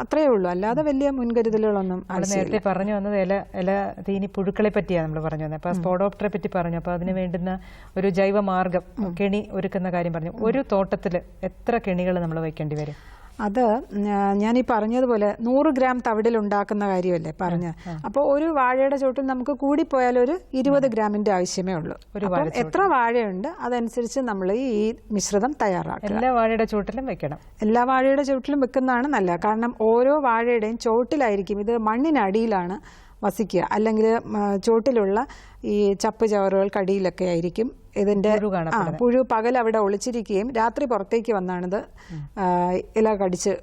അത്രയേ ഉള്ളൂ. അല്ലാതെ വലിയ മുൻകരുതലുകളൊന്നും. നേരത്തെ പറഞ്ഞു വന്നത് ഇല തീനി പുഴുക്കളെ പറ്റിയാണ് നമ്മൾ പറഞ്ഞു വന്നത്. അപ്പോൾ സ്പോഡോപ്റ്ററെ പറ്റി പറഞ്ഞു. അപ്പോൾ അതിന് വേണ്ടുന്ന ഒരു ജൈവ മാർഗം, കെണി ഒരുക്കുന്ന കാര്യം പറഞ്ഞു. ഒരു തോട്ടത്തിൽ എത്ര കെണികൾ നമ്മൾ വയ്ക്കേണ്ടി വരും? അത് ഞാനീ പറഞ്ഞതുപോലെ 100 ഗ്രാം തവിടിൽ ഉണ്ടാക്കുന്ന കാര്യമല്ലേ പറഞ്ഞ. അപ്പോൾ ഒരു വാഴയുടെ ചോട്ടിൽ നമുക്ക് കൂടിപ്പോയാൽ ഒരു 20 ഗ്രാമിന്റെ ആവശ്യമേ ഉള്ളൂ. എത്ര വാഴയുണ്ട് അതനുസരിച്ച് നമ്മൾ ഈ മിശ്രിതം തയ്യാറാക്കുക. എല്ലാ വാഴയുടെ ചോട്ടിലും വെക്കണം. എല്ലാ വാഴയുടെ ചോട്ടിലും വെക്കുന്നതാണ് നല്ലത്. കാരണം ഓരോ വാഴയുടെയും ചോട്ടിലായിരിക്കും, ഇത് മണ്ണിനടിയിലാണ് വസിക്കുക. അല്ലെങ്കിൽ ചോട്ടിലുള്ള ഈ ചപ്പ് ചവറുകൾക്കടിയിലൊക്കെ ആയിരിക്കും ഇതിന്റെ പുഴു പകൽ അവിടെ ഒളിച്ചിരിക്കുകയും രാത്രി പുറത്തേക്ക് വന്നാണിത് ഇല കടിച്ച്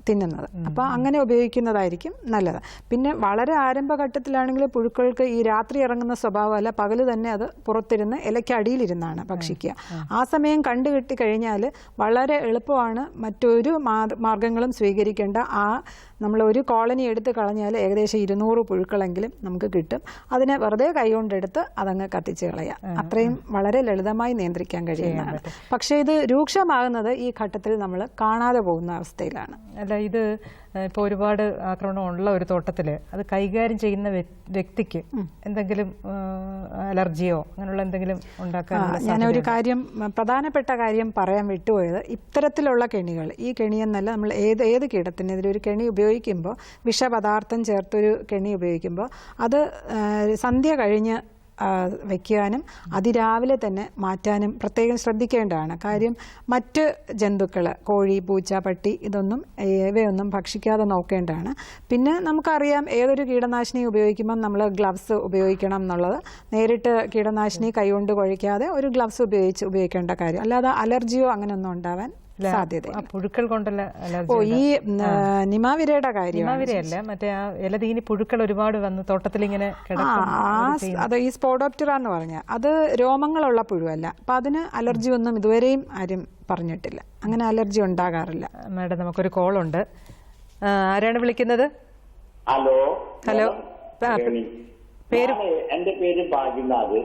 തിന്നുന്നത്. അപ്പോൾ അങ്ങനെ ഉപയോഗിക്കുന്നതായിരിക്കും നല്ലത്. പിന്നെ വളരെ ആരംഭഘട്ടത്തിലാണെങ്കിൽ പുഴുക്കൾക്ക് ഈ രാത്രി ഇറങ്ങുന്ന സ്വഭാവമല്ല, പകല് തന്നെ അത് പുറത്തിരുന്ന് ഇലയ്ക്കടിയിലിരുന്നാണ് ഭക്ഷിക്കുക. ആ സമയം കണ്ടുകിട്ടി കഴിഞ്ഞാൽ വളരെ എളുപ്പമാണ്, മറ്റൊരു മാർഗങ്ങളും സ്വീകരിക്കേണ്ട. നമ്മൾ ഒരു കോളനി എടുത്ത് കളഞ്ഞാൽ ഏകദേശം 200 പുഴുക്കളെങ്കിലും നമുക്ക് കിട്ടും. അതിനെ വെറുതെ കൈകൊണ്ടെടുത്ത് അതങ്ങ് കത്തിച്ച് കളയാം. അത്രയും വളരെ ലളിതമായി നിയന്ത്രിക്കാൻ കഴിയുന്നതാണ്. പക്ഷേ ഇത് രൂക്ഷമാകുന്നത് ഈ ഘട്ടത്തിൽ നമ്മൾ കാണാതെ പോകുന്ന അവസ്ഥയിലാണ്. അല്ല, ഇത് ഇപ്പോൾ ഒരുപാട് ആക്രമണം ഉള്ള ഒരു തോട്ടത്തിൽ അത് കൈകാര്യം ചെയ്യുന്ന വ്യക്തിക്ക് എന്തെങ്കിലും അലർജിയോ അങ്ങനെയുള്ള എന്തെങ്കിലും ഉണ്ടാക്കാൻ? ഞാനൊരു കാര്യം, പ്രധാനപ്പെട്ട കാര്യം പറയാൻ വിട്ടുപോയത്, ഇത്തരത്തിലുള്ള കെണികൾ, ഈ കെണിയെന്നല്ല, നമ്മൾ ഏത് കീടത്തിനെതിരെ ഒരു കെണി ഉപയോഗിക്കുമ്പോൾ, വിഷപദാർത്ഥം ചേർത്തൊരു കെണി ഉപയോഗിക്കുമ്പോൾ അത് സന്ധ്യ കഴിഞ്ഞ് വയ്ക്കാനും അതിരാവിലെ തന്നെ മാറ്റാനും പ്രത്യേകം ശ്രദ്ധിക്കേണ്ടതാണ്. കാര്യം മറ്റ് ജന്തുക്കൾ, കോഴി, പൂച്ച, പട്ടി, ഇവയൊന്നും ഭക്ഷിക്കാതെ നോക്കേണ്ടതാണ്. പിന്നെ നമുക്കറിയാം ഏതൊരു കീടനാശിനി ഉപയോഗിക്കുമ്പം നമ്മൾ ഗ്ലവ്സ് ഉപയോഗിക്കണം എന്നുള്ളത്. നേരിട്ട് കീടനാശിനി കൈകൊണ്ട് കുഴയ്ക്കാതെ ഒരു ഗ്ലവ്സ് ഉപയോഗിക്കേണ്ട കാര്യം. അല്ലാതെ അലർജിയോ അങ്ങനെയൊന്നും ഉണ്ടാവാൻ സാധ്യത. പുഴുക്കൾ കൊണ്ടല്ല അലർജി. ഈ നിമാവിരയുടെ കാര്യം, നിമാവിരയല്ല, മറ്റേ ആ ഇലതീനി പുഴുക്കൾ ഒരുപാട് വന്ന് തോട്ടത്തിലിങ്ങനെ അത് ഈ സ്പോഡോപ്റ്ററ എന്ന് പറഞ്ഞാൽ അത് രോമങ്ങളുള്ള പുഴുവല്ല. അപ്പൊ അതിന് അലർജി ഒന്നും ഇതുവരെയും ആരും പറഞ്ഞിട്ടില്ല. അങ്ങനെ അലർജി ഉണ്ടാകാറില്ല. മാഡം, നമുക്കൊരു കോളുണ്ട്. ആരാണ് വിളിക്കുന്നത്? ഹലോ. ഹലോ, പേര്? എന്റെ പേര് ഭാഗ്യനാഥ്.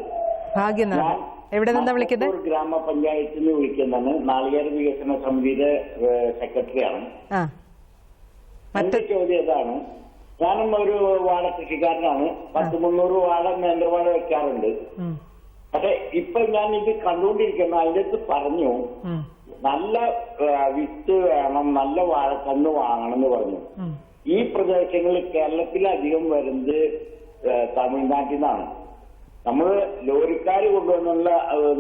ഭാഗ്യനാഥ്, എവിടെ നിന്നാ വിളിക്കുന്നത്? ഗ്രാമപഞ്ചായത്തിൽ നിന്ന് വിളിക്കുന്നതാണ്. നാളികേര വികസന സമിതിയുടെ സെക്രട്ടറിയാണ്. എന്റെ ചോദ്യം ഇതാണ്, ഞാനും ഒരു വാഴ കൃഷിക്കാരനാണ്. 10-300 വാഴ നേന്ത്രവാഴ വെക്കാറുണ്ട്. പക്ഷെ ഇപ്പൊ ഞാൻ ഇത് കണ്ടുകൊണ്ടിരിക്കുന്ന അതിനകത്ത് പറഞ്ഞു, നല്ല വിത്ത് വേണം, നല്ല വാഴക്കന്ന് വാങ്ങണം എന്ന് പറഞ്ഞു. ഈ പ്രദേശങ്ങളിൽ കേരളത്തിലധികം വരുന്നത് തമിഴ്നാട്ടിൽ നിന്നാണ്. നമ്മൾ ലോറിക്കാർ കൊണ്ടുവന്നുള്ള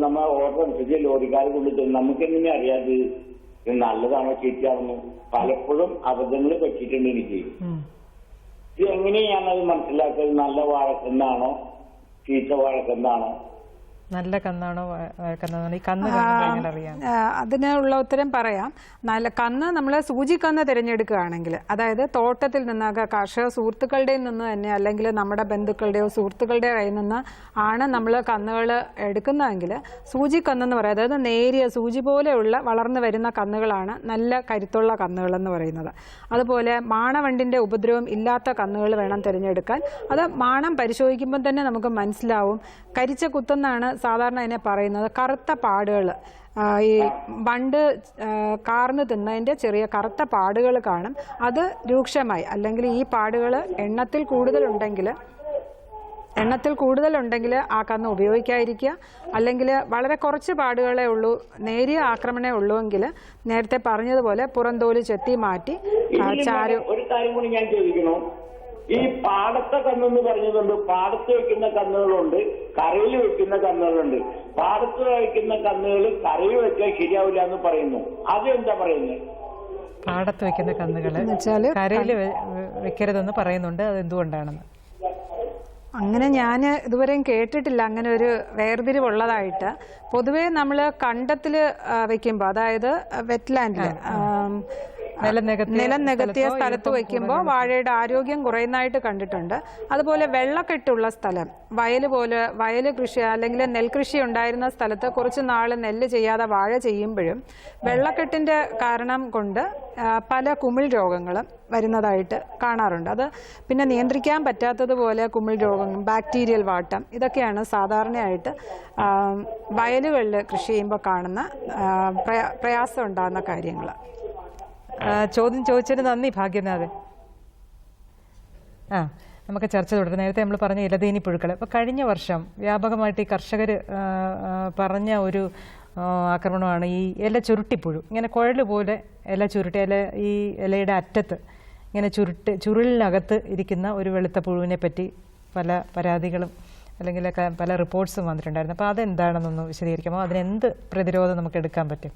നമ്മൾ ഓർഡർ അനുസരിച്ച് ലോറിക്കാർ കൊണ്ടുവരുന്നത് നമുക്ക് എങ്ങനെ അറിയാത് ഇത് നല്ലതാണോ ചീത്തയാണെന്ന്? പലപ്പോഴും അബദ്ധങ്ങൾ പറ്റിയിട്ടുണ്ട് എനിക്ക്. ഇത് എങ്ങനെയാണ് അത് മനസ്സിലാക്കുന്നത്? നല്ല വാഴക്കന്നാണോ ചീത്ത വാഴക്കന്നാണോ? നല്ല കന്നാണോ ഈ കന്ന് അറിയാം? അതിനുള്ള ഉത്തരം പറയാം. നല്ല കന്ന് നമ്മൾ സൂചിക്കന്ന് തിരഞ്ഞെടുക്കുകയാണെങ്കിൽ, അതായത് തോട്ടത്തിൽ നിന്ന് കർഷക സുഹൃത്തുക്കളുടെ നിന്ന് തന്നെ, അല്ലെങ്കിൽ നമ്മുടെ ബന്ധുക്കളുടെയോ സുഹൃത്തുക്കളുടെയോ കയ്യിൽ നിന്ന് ആണ് നമ്മൾ കന്നുകൾ എടുക്കുന്നതെങ്കിൽ സൂചിക്കന്നെന്ന് പറയും. അതായത് നേരിയ സൂചി പോലെയുള്ള വളർന്നു വരുന്ന കന്നുകളാണ് നല്ല കരുത്തുള്ള കന്നുകളെന്ന് പറയുന്നത്. അതുപോലെ മാണവണ്ടിന്റെ ഉപദ്രവം ഇല്ലാത്ത കന്നുകൾ വേണം തിരഞ്ഞെടുക്കാൻ. അത് മാണം പരിശോധിക്കുമ്പോൾ തന്നെ നമുക്ക് മനസ്സിലാവും. കരിച്ച കുത്തെന്നാണ് സാധാരണ അതിനെ പറയുന്നത്. കറുത്ത പാടുകൾ, ഈ വണ്ട് കാർന്ന് തിന്നതിൻ്റെ ചെറിയ കറുത്ത പാടുകൾ കാണും. അത് രൂക്ഷമായി, അല്ലെങ്കിൽ ഈ പാടുകൾ എണ്ണത്തിൽ കൂടുതലുണ്ടെങ്കിൽ ആ കന്ന് ഉപയോഗിക്കാതിരിക്കുക. അല്ലെങ്കിൽ വളരെ കുറച്ച് പാടുകളേ ഉള്ളൂ, നേരിയ ആക്രമണമേ ഉള്ളൂ എങ്കിൽ നേരത്തെ പറഞ്ഞതുപോലെ പുറന്തോല് ചെത്തി മാറ്റി ചാരു. ഒരു കാര്യം കൂടി ഞാൻ ചോദിക്കണോ? ഈ പാടത്തെ കന്നെന്ന് പറഞ്ഞതുകൊണ്ട് പാടത്ത് വെക്കുന്ന കന്നുകളുണ്ട്, കരയിൽ വെക്കുന്ന കന്നുകളുണ്ട്. പാടത്ത് വയ്ക്കുന്ന കന്നുകൾ കരയിൽ വെച്ചാൽ ശരിയാവില്ല എന്ന് പറയുന്നു. അതെന്താ പറയുന്നത്? പാടത്ത് വെക്കുന്ന കന്നുകള് കരയിൽ വെക്കരുതെന്ന് പറയുന്നുണ്ട്. അത് എന്തുകൊണ്ടാണെന്ന് അങ്ങനെ ഞാൻ ഇതുവരെയും കേട്ടിട്ടില്ല അങ്ങനെ ഒരു വേർതിരിവുള്ളതായിട്ട്. പൊതുവേ നമ്മൾ കണ്ടത്തിൽ വെക്കുമ്പോൾ, അതായത് വെറ്റ്ലാൻഡിൽ നിലം നികത്തിയ സ്ഥലത്ത് വയ്ക്കുമ്പോൾ വാഴയുടെ ആരോഗ്യം കുറയുന്നതായിട്ട് കണ്ടിട്ടുണ്ട്. അതുപോലെ വെള്ളക്കെട്ടുള്ള സ്ഥലം, വയൽ കൃഷി അല്ലെങ്കിൽ നെൽകൃഷി ഉണ്ടായിരുന്ന സ്ഥലത്ത് കുറച്ച് നാൾ നെല്ല് ചെയ്യാതെ വാഴ ചെയ്യുമ്പോഴും വെള്ളക്കെട്ടിന്റെ കാരണം കൊണ്ട് പല കുമിൾ രോഗങ്ങളും വരുന്നതായിട്ട് കാണാറുണ്ട്. അത് പിന്നെ നിയന്ത്രിക്കാൻ പറ്റാത്തതുപോലെ കുമിൾ രോഗങ്ങൾ, ബാക്ടീരിയൽ വാട്ടം, ഇതൊക്കെയാണ് സാധാരണയായിട്ട് വയലുകളിൽ കൃഷി ചെയ്യുമ്പോൾ കാണുന്ന പ്രയാസം ഉണ്ടാകുന്ന കാര്യങ്ങൾ. ചോദ്യം ചോദിച്ചതിന് നന്ദി ഭാഗ്യനാഥൻ. നമുക്ക് ചർച്ച തുടരുന്നത്, നേരത്തെ നമ്മൾ പറഞ്ഞ ഇലതീനി പുഴുക്കൾ. അപ്പോൾ കഴിഞ്ഞ വർഷം വ്യാപകമായിട്ട് ഈ കർഷകർ പറഞ്ഞ ഒരു ആക്രമണമാണ് ഈ ഇല ചുരുട്ടിപ്പുഴു. ഇങ്ങനെ കുഴൽ പോലെ ഇല ചുരുട്ടി, ഈ ഇലയുടെ അറ്റത്ത് ഇങ്ങനെ ചുരുളിനകത്ത് ഇരിക്കുന്ന ഒരു വെളുത്ത പുഴുവിനെ പറ്റി പല പരാതികളും അല്ലെങ്കിൽ പല റിപ്പോർട്ട്സും വന്നിട്ടുണ്ടായിരുന്നു. അപ്പോൾ അതെന്താണെന്നൊന്ന് വിശദീകരിക്കാമോ? അതിനെന്ത് പ്രതിരോധം നമുക്ക് എടുക്കാൻ പറ്റും?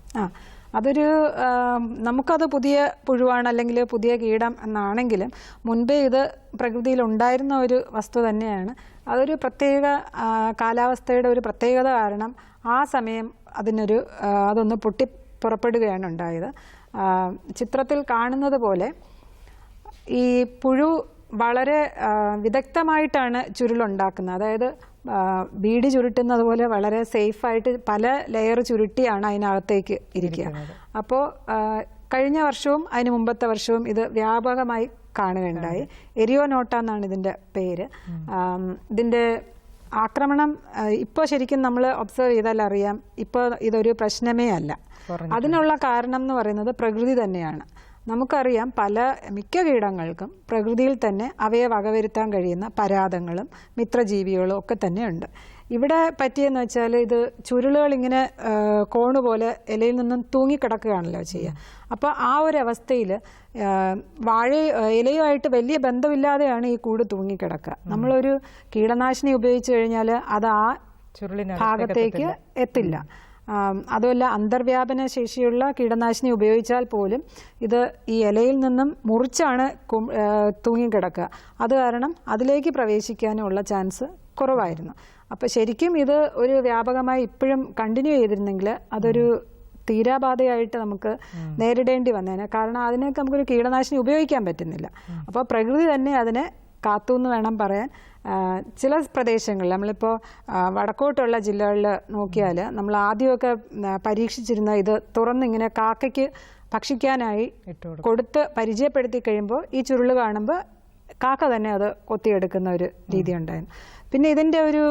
നമുക്കത് പുതിയ പുഴുവാണ് അല്ലെങ്കിൽ പുതിയ കീടം എന്നാണെങ്കിലും മുൻപേ ഇത് പ്രകൃതിയിൽ ഉണ്ടായിരുന്ന ഒരു വസ്തു തന്നെയാണ്. അതൊരു പ്രത്യേക കാലാവസ്ഥയുടെ ഒരു പ്രത്യേകത കാരണം ആ സമയം അതൊന്ന് പുറപ്പെടുകയാണ് ഉണ്ടായത്. ചിത്രത്തിൽ കാണുന്നത് പോലെ ഈ പുഴു വളരെ വിദഗ്ധമായിട്ടാണ് ചുരുളുണ്ടാക്കുന്നത്. അതായത് ബീഡി ചുരുട്ടുന്നത് പോലെ വളരെ സേഫായിട്ട് പല ലെയർ ചുരുട്ടിയാണ് അതിനകത്തേക്ക് ഇരിക്കുക. അപ്പോൾ കഴിഞ്ഞ വർഷവും അതിന് മുമ്പത്തെ വർഷവും ഇത് വ്യാപകമായി കാണുകയുണ്ടായി. എരിയോനോട്ട എന്നാണ് ഇതിൻ്റെ പേര്. ഇതിൻ്റെ ആക്രമണം ഇപ്പോൾ ശരിക്കും നമ്മൾ ഒബ്സർവ് ചെയ്താൽ അറിയാം, ഇപ്പോൾ ഇതൊരു പ്രശ്നമേ അല്ല. അതിനുള്ള കാരണം എന്ന് പറയുന്നത് പ്രകൃതി തന്നെയാണ്. നമുക്കറിയാം മിക്ക കീടങ്ങൾക്കും പ്രകൃതിയിൽ തന്നെ അവയെ വകവരുത്താൻ കഴിയുന്ന പരാതങ്ങളും മിത്രജീവികളും ഒക്കെ തന്നെയുണ്ട്. ഇവിടെ പറ്റിയെന്ന് വെച്ചാൽ ഇത് ചുരുളുകൾ ഇങ്ങനെ കോണുപോലെ ഇലയിൽ നിന്നും തൂങ്ങിക്കിടക്കുകയാണല്ലോ ചെയ്യുക. അപ്പോൾ ആ ഒരു അവസ്ഥയിൽ ഇലയുമായിട്ട് വലിയ ബന്ധമില്ലാതെയാണ് ഈ കൂട് തൂങ്ങിക്കിടക്കുക. നമ്മളൊരു കീടനാശിനി ഉപയോഗിച്ച് കഴിഞ്ഞാൽ അത് ആ ഭാഗത്തേക്ക് എത്തില്ല. അതുമല്ല, അന്തർവ്യാപന ശേഷിയുള്ള കീടനാശിനി ഉപയോഗിച്ചാൽ പോലും ഇത് ഈ ഇലയിൽ നിന്നും മുറിച്ചാണ് തൂങ്ങിക്കിടക്കുക. അത് കാരണം അതിലേക്ക് പ്രവേശിക്കാനുള്ള ചാൻസ് കുറവായിരുന്നു. അപ്പോൾ ശരിക്കും ഇത് ഒരു വ്യാപകമായി ഇപ്പോഴും കണ്ടിന്യൂ ചെയ്തിരുന്നെങ്കിൽ അതൊരു തീരാബാധയായിട്ട് നമുക്ക് നേരിടേണ്ടി വന്നേനെ. കാരണം അതിനൊക്കെ നമുക്കൊരു കീടനാശിനി ഉപയോഗിക്കാൻ പറ്റുന്നില്ല. അപ്പോൾ പ്രകൃതി തന്നെ അതിനെ കാത്തു എന്ന് വേണം പറയാൻ. ചില പ്രദേശങ്ങളിൽ നമ്മളിപ്പോൾ വടക്കോട്ടുള്ള ജില്ലകളിൽ നോക്കിയാൽ നമ്മൾ ആദ്യമൊക്കെ പരീക്ഷിച്ചിരുന്ന ഇത് തുറന്നിങ്ങനെ കാക്കയ്ക്ക് ഭക്ഷിക്കാനായി കൊടുത്ത് പരിചയപ്പെടുത്തി കഴിയുമ്പോൾ ഈ ചുരുള് കാണുമ്പോൾ കാക്ക തന്നെ അത് കൊത്തിയെടുക്കുന്ന ഒരു രീതി ഉണ്ടായിരുന്നു. പിന്നെ ഇതിൻ്റെ ഒരു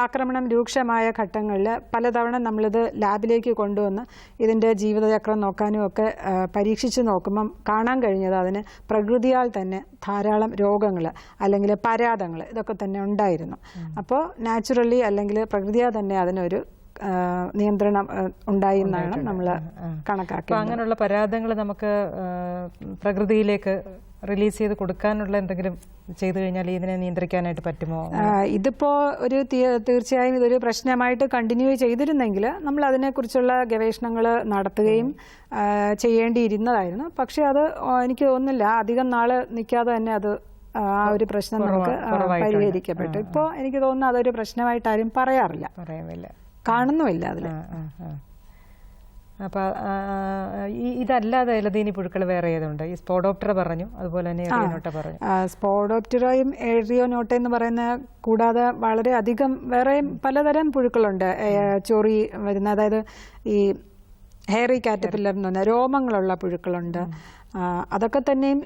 ആക്രമണം രൂക്ഷമായ ഘട്ടങ്ങളിൽ പലതവണ നമ്മളിത് ലാബിലേക്ക് കൊണ്ടുവന്ന് ഇതിൻ്റെ ജീവിതചക്രം നോക്കാനും ഒക്കെ പരീക്ഷിച്ച് നോക്കുമ്പം കാണാൻ കഴിഞ്ഞത് അതിന് പ്രകൃതിയാൽ തന്നെ ധാരാളം രോഗങ്ങൾ അല്ലെങ്കിൽ പരാതങ്ങൾ ഇതൊക്കെ തന്നെ ഉണ്ടായിരുന്നു. അപ്പോൾ നാച്ചുറലി അല്ലെങ്കിൽ പ്രകൃതിയാൽ തന്നെ അതിനൊരു നിയന്ത്രണം ഉണ്ടായി എന്നാണ് നമ്മൾ കണക്കാക്കുന്നത്. അങ്ങനെയുള്ള പരാതങ്ങൾ നമുക്ക് പ്രകൃതിയിലേക്ക് റിലീസ് ചെയ്ത് കൊടുക്കാനുള്ള എന്തെങ്കിലും ചെയ്തു കഴിഞ്ഞാൽ ഇതിനെ നിയന്ത്രിക്കാനായിട്ട് പറ്റുമോ? ഇതിപ്പോൾ തീർച്ചയായും ഇതൊരു പ്രശ്നമായിട്ട് കണ്ടിന്യൂ ചെയ്തിരുന്നെങ്കിൽ നമ്മൾ അതിനെക്കുറിച്ചുള്ള ഗവേഷണങ്ങൾ നടത്തുകയും ചെയ്യേണ്ടിയിരുന്നതായിരുന്നു. പക്ഷെ അത് എനിക്ക് തോന്നുന്നില്ല അധികം നാള് നിൽക്കാതെ തന്നെ അത് ആ ഒരു പ്രശ്നം നമുക്ക് പരിഹരിക്കപ്പെട്ടു. ഇപ്പോൾ എനിക്ക് തോന്നുന്നു അതൊരു പ്രശ്നമായിട്ട് ആരും പറയാറില്ല, കാണുന്നുമില്ല അതിൽ. അപ്പോൾ ഇതല്ലാതെ ഇലതീനി പുഴുക്കൾ വേറെ ഏതുണ്ട്? ഈ സ്പോഡോപ്റ്ററ പറഞ്ഞു, അതുപോലെ തന്നെ എറിയോനോട്ട പറഞ്ഞു. സ്പോഡോപ്റ്ററയും എറിയോനോട്ട എന്ന് പറയുന്ന കൂടാതെ വളരെ അധികം വേറെയും പലതരം പുഴുക്കളുണ്ട്. ചൊറി വരുന്ന, അതായത് ഈ ഹെയറി കാറ്റർപില്ലർ എന്ന് പറഞ്ഞാൽ രോമങ്ങളുള്ള പുഴുക്കളുണ്ട്. അതൊക്കെ തന്നെയും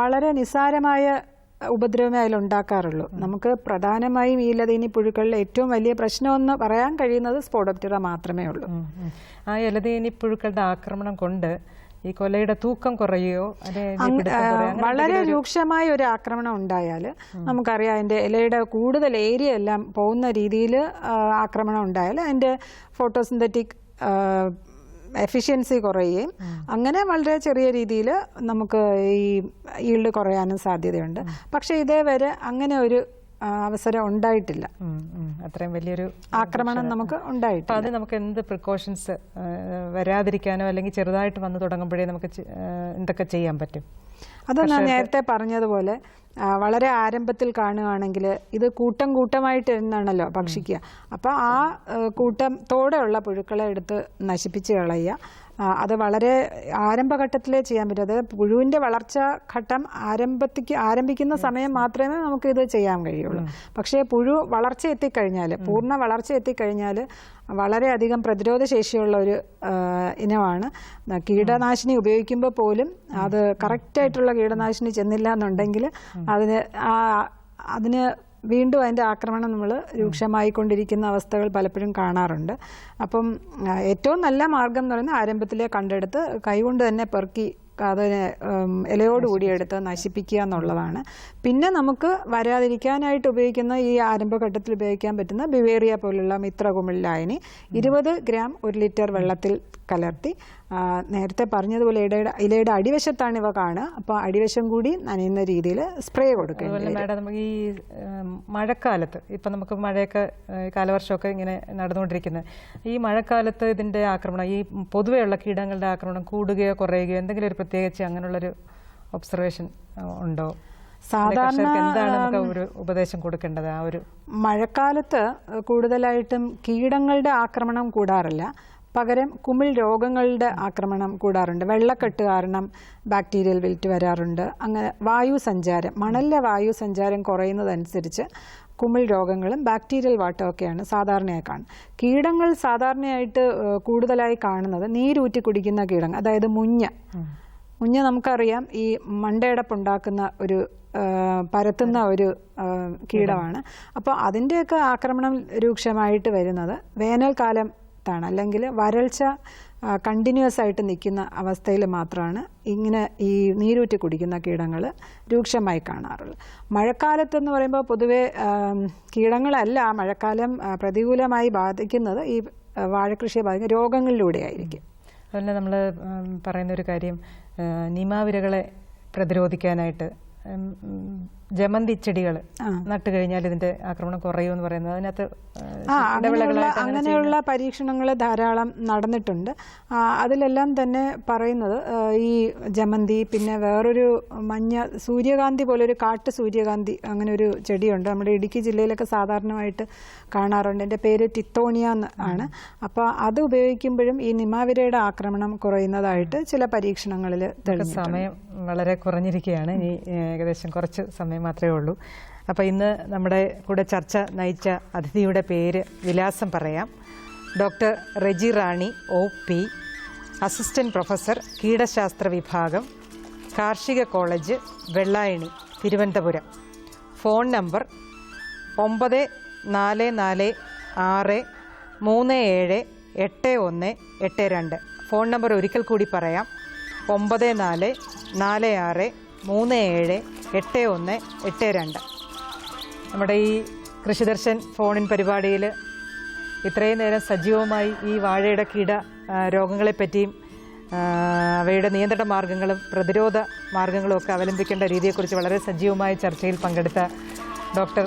വളരെ നിസ്സാരമായ ഉപദ്രവമേ അതിലുണ്ടാക്കാറുള്ളൂ. നമുക്ക് പ്രധാനമായും ഈ ഇലതീനി പുഴുക്കളിൽ ഏറ്റവും വലിയ പ്രശ്നമെന്ന് പറയാൻ കഴിയുന്നത് സ്പോഡോപ്റ്ററ മാത്രമേ ഉള്ളൂ. ആ ഇലതീനി പുഴുക്കളുടെ ആക്രമണം കൊണ്ട് ഈ കൊലയുടെ തൂക്കം കുറയോ? വളരെ രൂക്ഷമായ ഒരു ആക്രമണം ഉണ്ടായാൽ നമുക്കറിയാം അതിൻ്റെ ഇലയുടെ കൂടുതൽ ഏരിയ എല്ലാം പോകുന്ന രീതിയിൽ ആക്രമണം ഉണ്ടായാൽ അതിൻ്റെ ഫോട്ടോസിന്തറ്റിക് എഫിഷ്യൻസി കുറയുകയും അങ്ങനെ വളരെ ചെറിയ രീതിയിൽ നമുക്ക് ഈ ഈൽഡ് കുറയാനും സാധ്യതയുണ്ട്. പക്ഷെ ഇതേവരെ അങ്ങനെ ഒരു അവസരം ഉണ്ടായിട്ടില്ല, അത്രയും വലിയൊരു ആക്രമണം നമുക്ക് ഉണ്ടായിട്ടില്ല. അത് നമുക്ക് എന്ത് പ്രിക്കോഷൻസ് വരാതിരിക്കാനോ അല്ലെങ്കിൽ ചെറുതായിട്ട് വന്നു തുടങ്ങുമ്പോഴേ നമുക്ക് എന്തൊക്കെ ചെയ്യാൻ പറ്റും? അത് ഞാൻ നേരത്തെ പറഞ്ഞതുപോലെ വളരെ ആരംഭത്തിൽ കാണുകയാണെങ്കിൽ ഇത് കൂട്ടം കൂട്ടമായിട്ട് എന്നാണല്ലോ ഭക്ഷിക്കുക. അപ്പോൾ ആ കൂട്ടത്തോടെയുള്ള പുഴുക്കളെ എടുത്ത് നശിപ്പിച്ച് കളയുക. അത് വളരെ ആരംഭഘട്ടത്തിലേ ചെയ്യാൻ പറ്റും. അത് പുഴുവിൻ്റെ വളർച്ച ഘട്ടം ആരംഭിക്കുന്ന സമയം മാത്രമേ നമുക്കിത് ചെയ്യാൻ കഴിയുള്ളൂ. പക്ഷേ പുഴു വളർച്ച എത്തിക്കഴിഞ്ഞാൽ, പൂർണ്ണ വളർച്ച എത്തിക്കഴിഞ്ഞാൽ വളരെയധികം പ്രതിരോധ ശേഷിയുള്ള ഒരു ഇനമാണ്. കീടനാശിനി ഉപയോഗിക്കുമ്പോൾ പോലും അത് കറക്റ്റായിട്ടുള്ള കീടനാശിനി ചെന്നില്ല എന്നുണ്ടെങ്കിൽ അതിന് വീണ്ടും അതിൻ്റെ ആക്രമണം നമ്മൾ രൂക്ഷമായിക്കൊണ്ടിരിക്കുന്ന അവസ്ഥകൾ പലപ്പോഴും കാണാറുണ്ട്. അപ്പം ഏറ്റവും നല്ല മാർഗം എന്ന് പറയുന്നത് ആരംഭത്തിലെ കണ്ടെടുത്ത് കൈകൊണ്ട് തന്നെ പെറുക്കി അതിനെ ഇലയോടുകൂടി എടുത്ത് നശിപ്പിക്കുക എന്നുള്ളതാണ്. പിന്നെ നമുക്ക് വരാതിരിക്കാനായിട്ട് ഉപയോഗിക്കുന്ന ഈ ആരംഭഘട്ടത്തിൽ ഉപയോഗിക്കാൻ പറ്റുന്ന ബിവേറിയ പോലുള്ള മിത്രകുമിൾ ലായനി 20 ഗ്രാം 1 ലിറ്റർ വെള്ളത്തിൽ കലർത്തി, നേരത്തെ പറഞ്ഞതുപോലെ ഇലയുടെ അടിവശത്താണ് ഇവ കാണുക, അപ്പോൾ അടിവശം കൂടി നനയുന്ന രീതിയിൽ സ്പ്രേ കൊടുക്കുക. മാഡം, നമുക്ക് ഈ മഴക്കാലത്ത് ഇപ്പം നമുക്ക് മഴയൊക്കെ കാലവർഷമൊക്കെ ഇങ്ങനെ നടന്നുകൊണ്ടിരിക്കുന്നത്, ഈ മഴക്കാലത്ത് ഇതിൻ്റെ ആക്രമണം, ഈ പൊതുവെയുള്ള കീടങ്ങളുടെ ആക്രമണം കൂടുകയോ കുറയുകയോ എന്തെങ്കിലും ഒരു പ്രത്യേകിച്ച് അങ്ങനെയുള്ളൊരു ഒബ്സർവേഷൻ ഉണ്ടോ? സാധാരണ എന്താണ് നമുക്ക് ഒരു ഉപദേശം കൊടുക്കേണ്ടത്? ആ ഒരു മഴക്കാലത്ത് കൂടുതലായിട്ടും കീടങ്ങളുടെ ആക്രമണം കൂടാറില്ല, പകരം കുമിൾ രോഗങ്ങളുടെ ആക്രമണം കൂടാറുണ്ട്. വെള്ളക്കെട്ട് കാരണം ബാക്ടീരിയൽ വിൽറ്റ് വരാറുണ്ട്. അങ്ങനെ വായുസഞ്ചാരം, മണലിലെ വായുസഞ്ചാരം കുറയുന്നതനുസരിച്ച് കുമിൾ രോഗങ്ങളും ബാക്ടീരിയൽ വാട്ടമൊക്കെയാണ് സാധാരണയായി കാണുന്നത്. കീടങ്ങൾ സാധാരണയായിട്ട് കൂടുതലായി കാണുന്നത് നീരൂറ്റി കുടിക്കുന്ന കീടങ്ങൾ, അതായത് മുഞ്ഞ നമുക്കറിയാം ഈ മണ്ടയടപ്പുണ്ടാക്കുന്ന ഒരു പരത്തുന്ന ഒരു കീടമാണ്. അപ്പോൾ അതിൻ്റെയൊക്കെ ആക്രമണം രൂക്ഷമായിട്ട് വരുന്നത് വേനൽക്കാലത്താണ്, അല്ലെങ്കിൽ വരൾച്ച കണ്ടിന്യൂസ് ആയിട്ട് നിൽക്കുന്ന അവസ്ഥയിൽ മാത്രമാണ് ഇങ്ങനെ ഈ നീരൂറ്റി കുടിക്കുന്ന കീടങ്ങൾ രൂക്ഷമായി കാണാറുള്ളത്. മഴക്കാലത്തെന്ന് പറയുമ്പോൾ പൊതുവെ കീടങ്ങളല്ല മഴക്കാലം പ്രതികൂലമായി ബാധിക്കുന്നത്, ഈ വാഴകൃഷിയെ ബാധിക്കുന്ന രോഗങ്ങളിലൂടെയായിരിക്കും. അതുപോലെ നമ്മൾ പറയുന്നൊരു കാര്യം, നിമാവിരകളെ പ്രതിരോധിക്കാനായിട്ട് ജമന്തി ചെടികൾ നട്ടു കഴിഞ്ഞാൽ ഇതിന്റെ ആക്രമണം കുറയുമെന്ന് പറയുന്നത്, അതിനകത്ത് അങ്ങനെയുള്ള പരീക്ഷണങ്ങൾ ധാരാളം നടന്നിട്ടുണ്ട്. അതിലെല്ലാം തന്നെ പറയുന്നത് ഈ ജമന്തി, പിന്നെ വേറൊരു മഞ്ഞ സൂര്യകാന്തി പോലൊരു കാട്ടു സൂര്യകാന്തി, അങ്ങനെ ഒരു ചെടിയുണ്ട് നമ്മുടെ ഇടുക്കി ജില്ലയിലൊക്കെ സാധാരണമായിട്ട് കാണാറുണ്ട്. എൻ്റെ പേര് ടിത്തോണിയ ആണ്. അപ്പോൾ അത് ഉപയോഗിക്കുമ്പോഴും ഈ നിമാവിരയുടെ ആക്രമണം കുറയുന്നതായിട്ട് ചില പരീക്ഷണങ്ങളിൽ തെളിഞ്ഞു. സമയം വളരെ കുറഞ്ഞിരിക്കുകയാണ്, ഇനി ഏകദേശം കുറച്ച് സമയം മാത്രമേ ഉള്ളൂ. അപ്പോൾ ഇന്ന് നമ്മുടെ കൂടെ ചർച്ച നയിച്ച അതിഥിയുടെ പേര്, വിലാസം പറയാം. ഡോക്ടർ റെജി റാണി OP, അസിസ്റ്റന്റ് പ്രൊഫസർ, കീടശാസ്ത്ര വിഭാഗം, കാർഷിക college, Vellayani, Thiruvananthapuram. Phone number 9446378182. Phone number ഒരിക്കൽ കൂടി പറയാം, 9446378182. നമ്മുടെ ഈ കൃഷിദർശൻ ഫോണിൻ പരിപാടിയിൽ ഇത്രയും നേരം സജീവമായി ഈ വാഴയുടെ കീട രോഗങ്ങളെപ്പറ്റിയും അവയുടെ നിയന്ത്രണ മാർഗങ്ങളും പ്രതിരോധ മാർഗങ്ങളും ഒക്കെ അവലംബിക്കേണ്ട രീതിയെക്കുറിച്ച് വളരെ സജീവമായ ചർച്ചയിൽ പങ്കെടുത്ത ഡോക്ടർ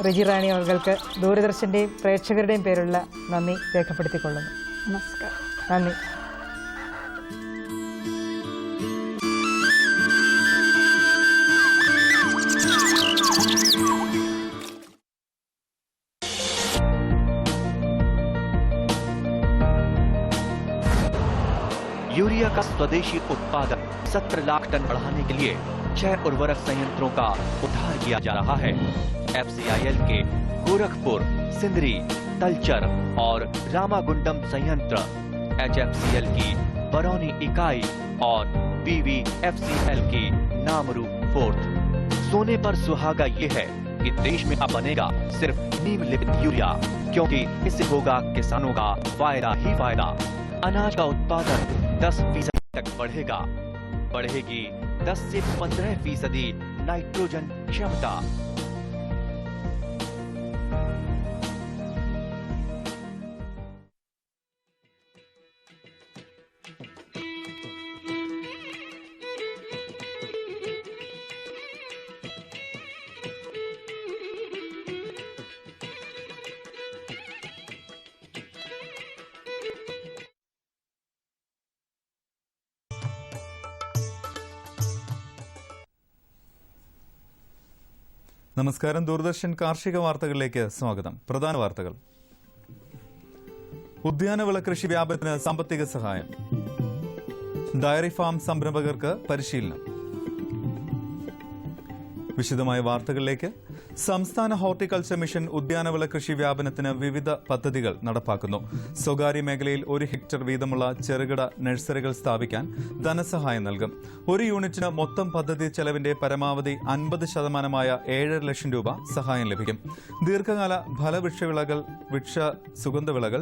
റെജി റാണി അവർക്ക് ദൂരദർശൻ്റെയും പ്രേക്ഷകരുടെയും പേരുള്ള നന്ദി രേഖപ്പെടുത്തിക്കൊള്ളുന്നു. നമസ്കാരം. നന്ദി. यूरिया का स्वदेशी उत्पादन 17 लाख टन बढ़ाने के लिए 6 उर्वरक संयंत्रों का उद्धार किया जा रहा है। FCIL के गोरखपुर, सिंदरी, तलचर और रामागुंडम संयंत्र, HFCL की बरौनी इकाई और BVFCL की नामरू फोर्थ। सोने पर सुहागा ये है कि देश में अब बनेगा सिर्फ नीम लेपित यूरिया, क्योंकि इससे होगा किसानों का फायदा ही फायदा। अनाज का उत्पादन 10% तक बढ़ेगा, बढ़ेगी 10 से 15% नाइट्रोजन क्षमता। നമസ്കാരം. ദൂരദർശൻ കാർഷിക വാർത്തകളിലേക്ക് സ്വാഗതം. പ്രധാന വാർത്തകൾ. ഉദ്യാനവിള കൃഷി വ്യാപനത്തിന് സാമ്പത്തിക സഹായം. ഡയറി ഫാം സംരംഭകർക്ക് പരിശീലനം. വിശദമായ വാർത്തകളിലേക്ക്. സംസ്ഥാന ഹോർട്ടിക്കൾച്ചർ മിഷൻ ഉദ്യാനവിള കൃഷി വ്യാപനത്തിന് വിവിധ പദ്ധതികൾ നടപ്പാക്കുന്നു. സ്വകാര്യ മേഖലയിൽ 1 ഹെക്ടർ വീതമുള്ള ചെറുകിട നഴ്സറികൾ സ്ഥാപിക്കാൻ ധനസഹായം നൽകും. ഒരു യൂണിറ്റിന് മൊത്തം പദ്ധതി ചെലവിന്റെ പരമാവധി 50% 7.5 ലക്ഷം രൂപ സഹായം ലഭിക്കും. ദീർഘകാല ഫലവൃക്ഷവിളകൾ, സുഗന്ധവിളകൾ,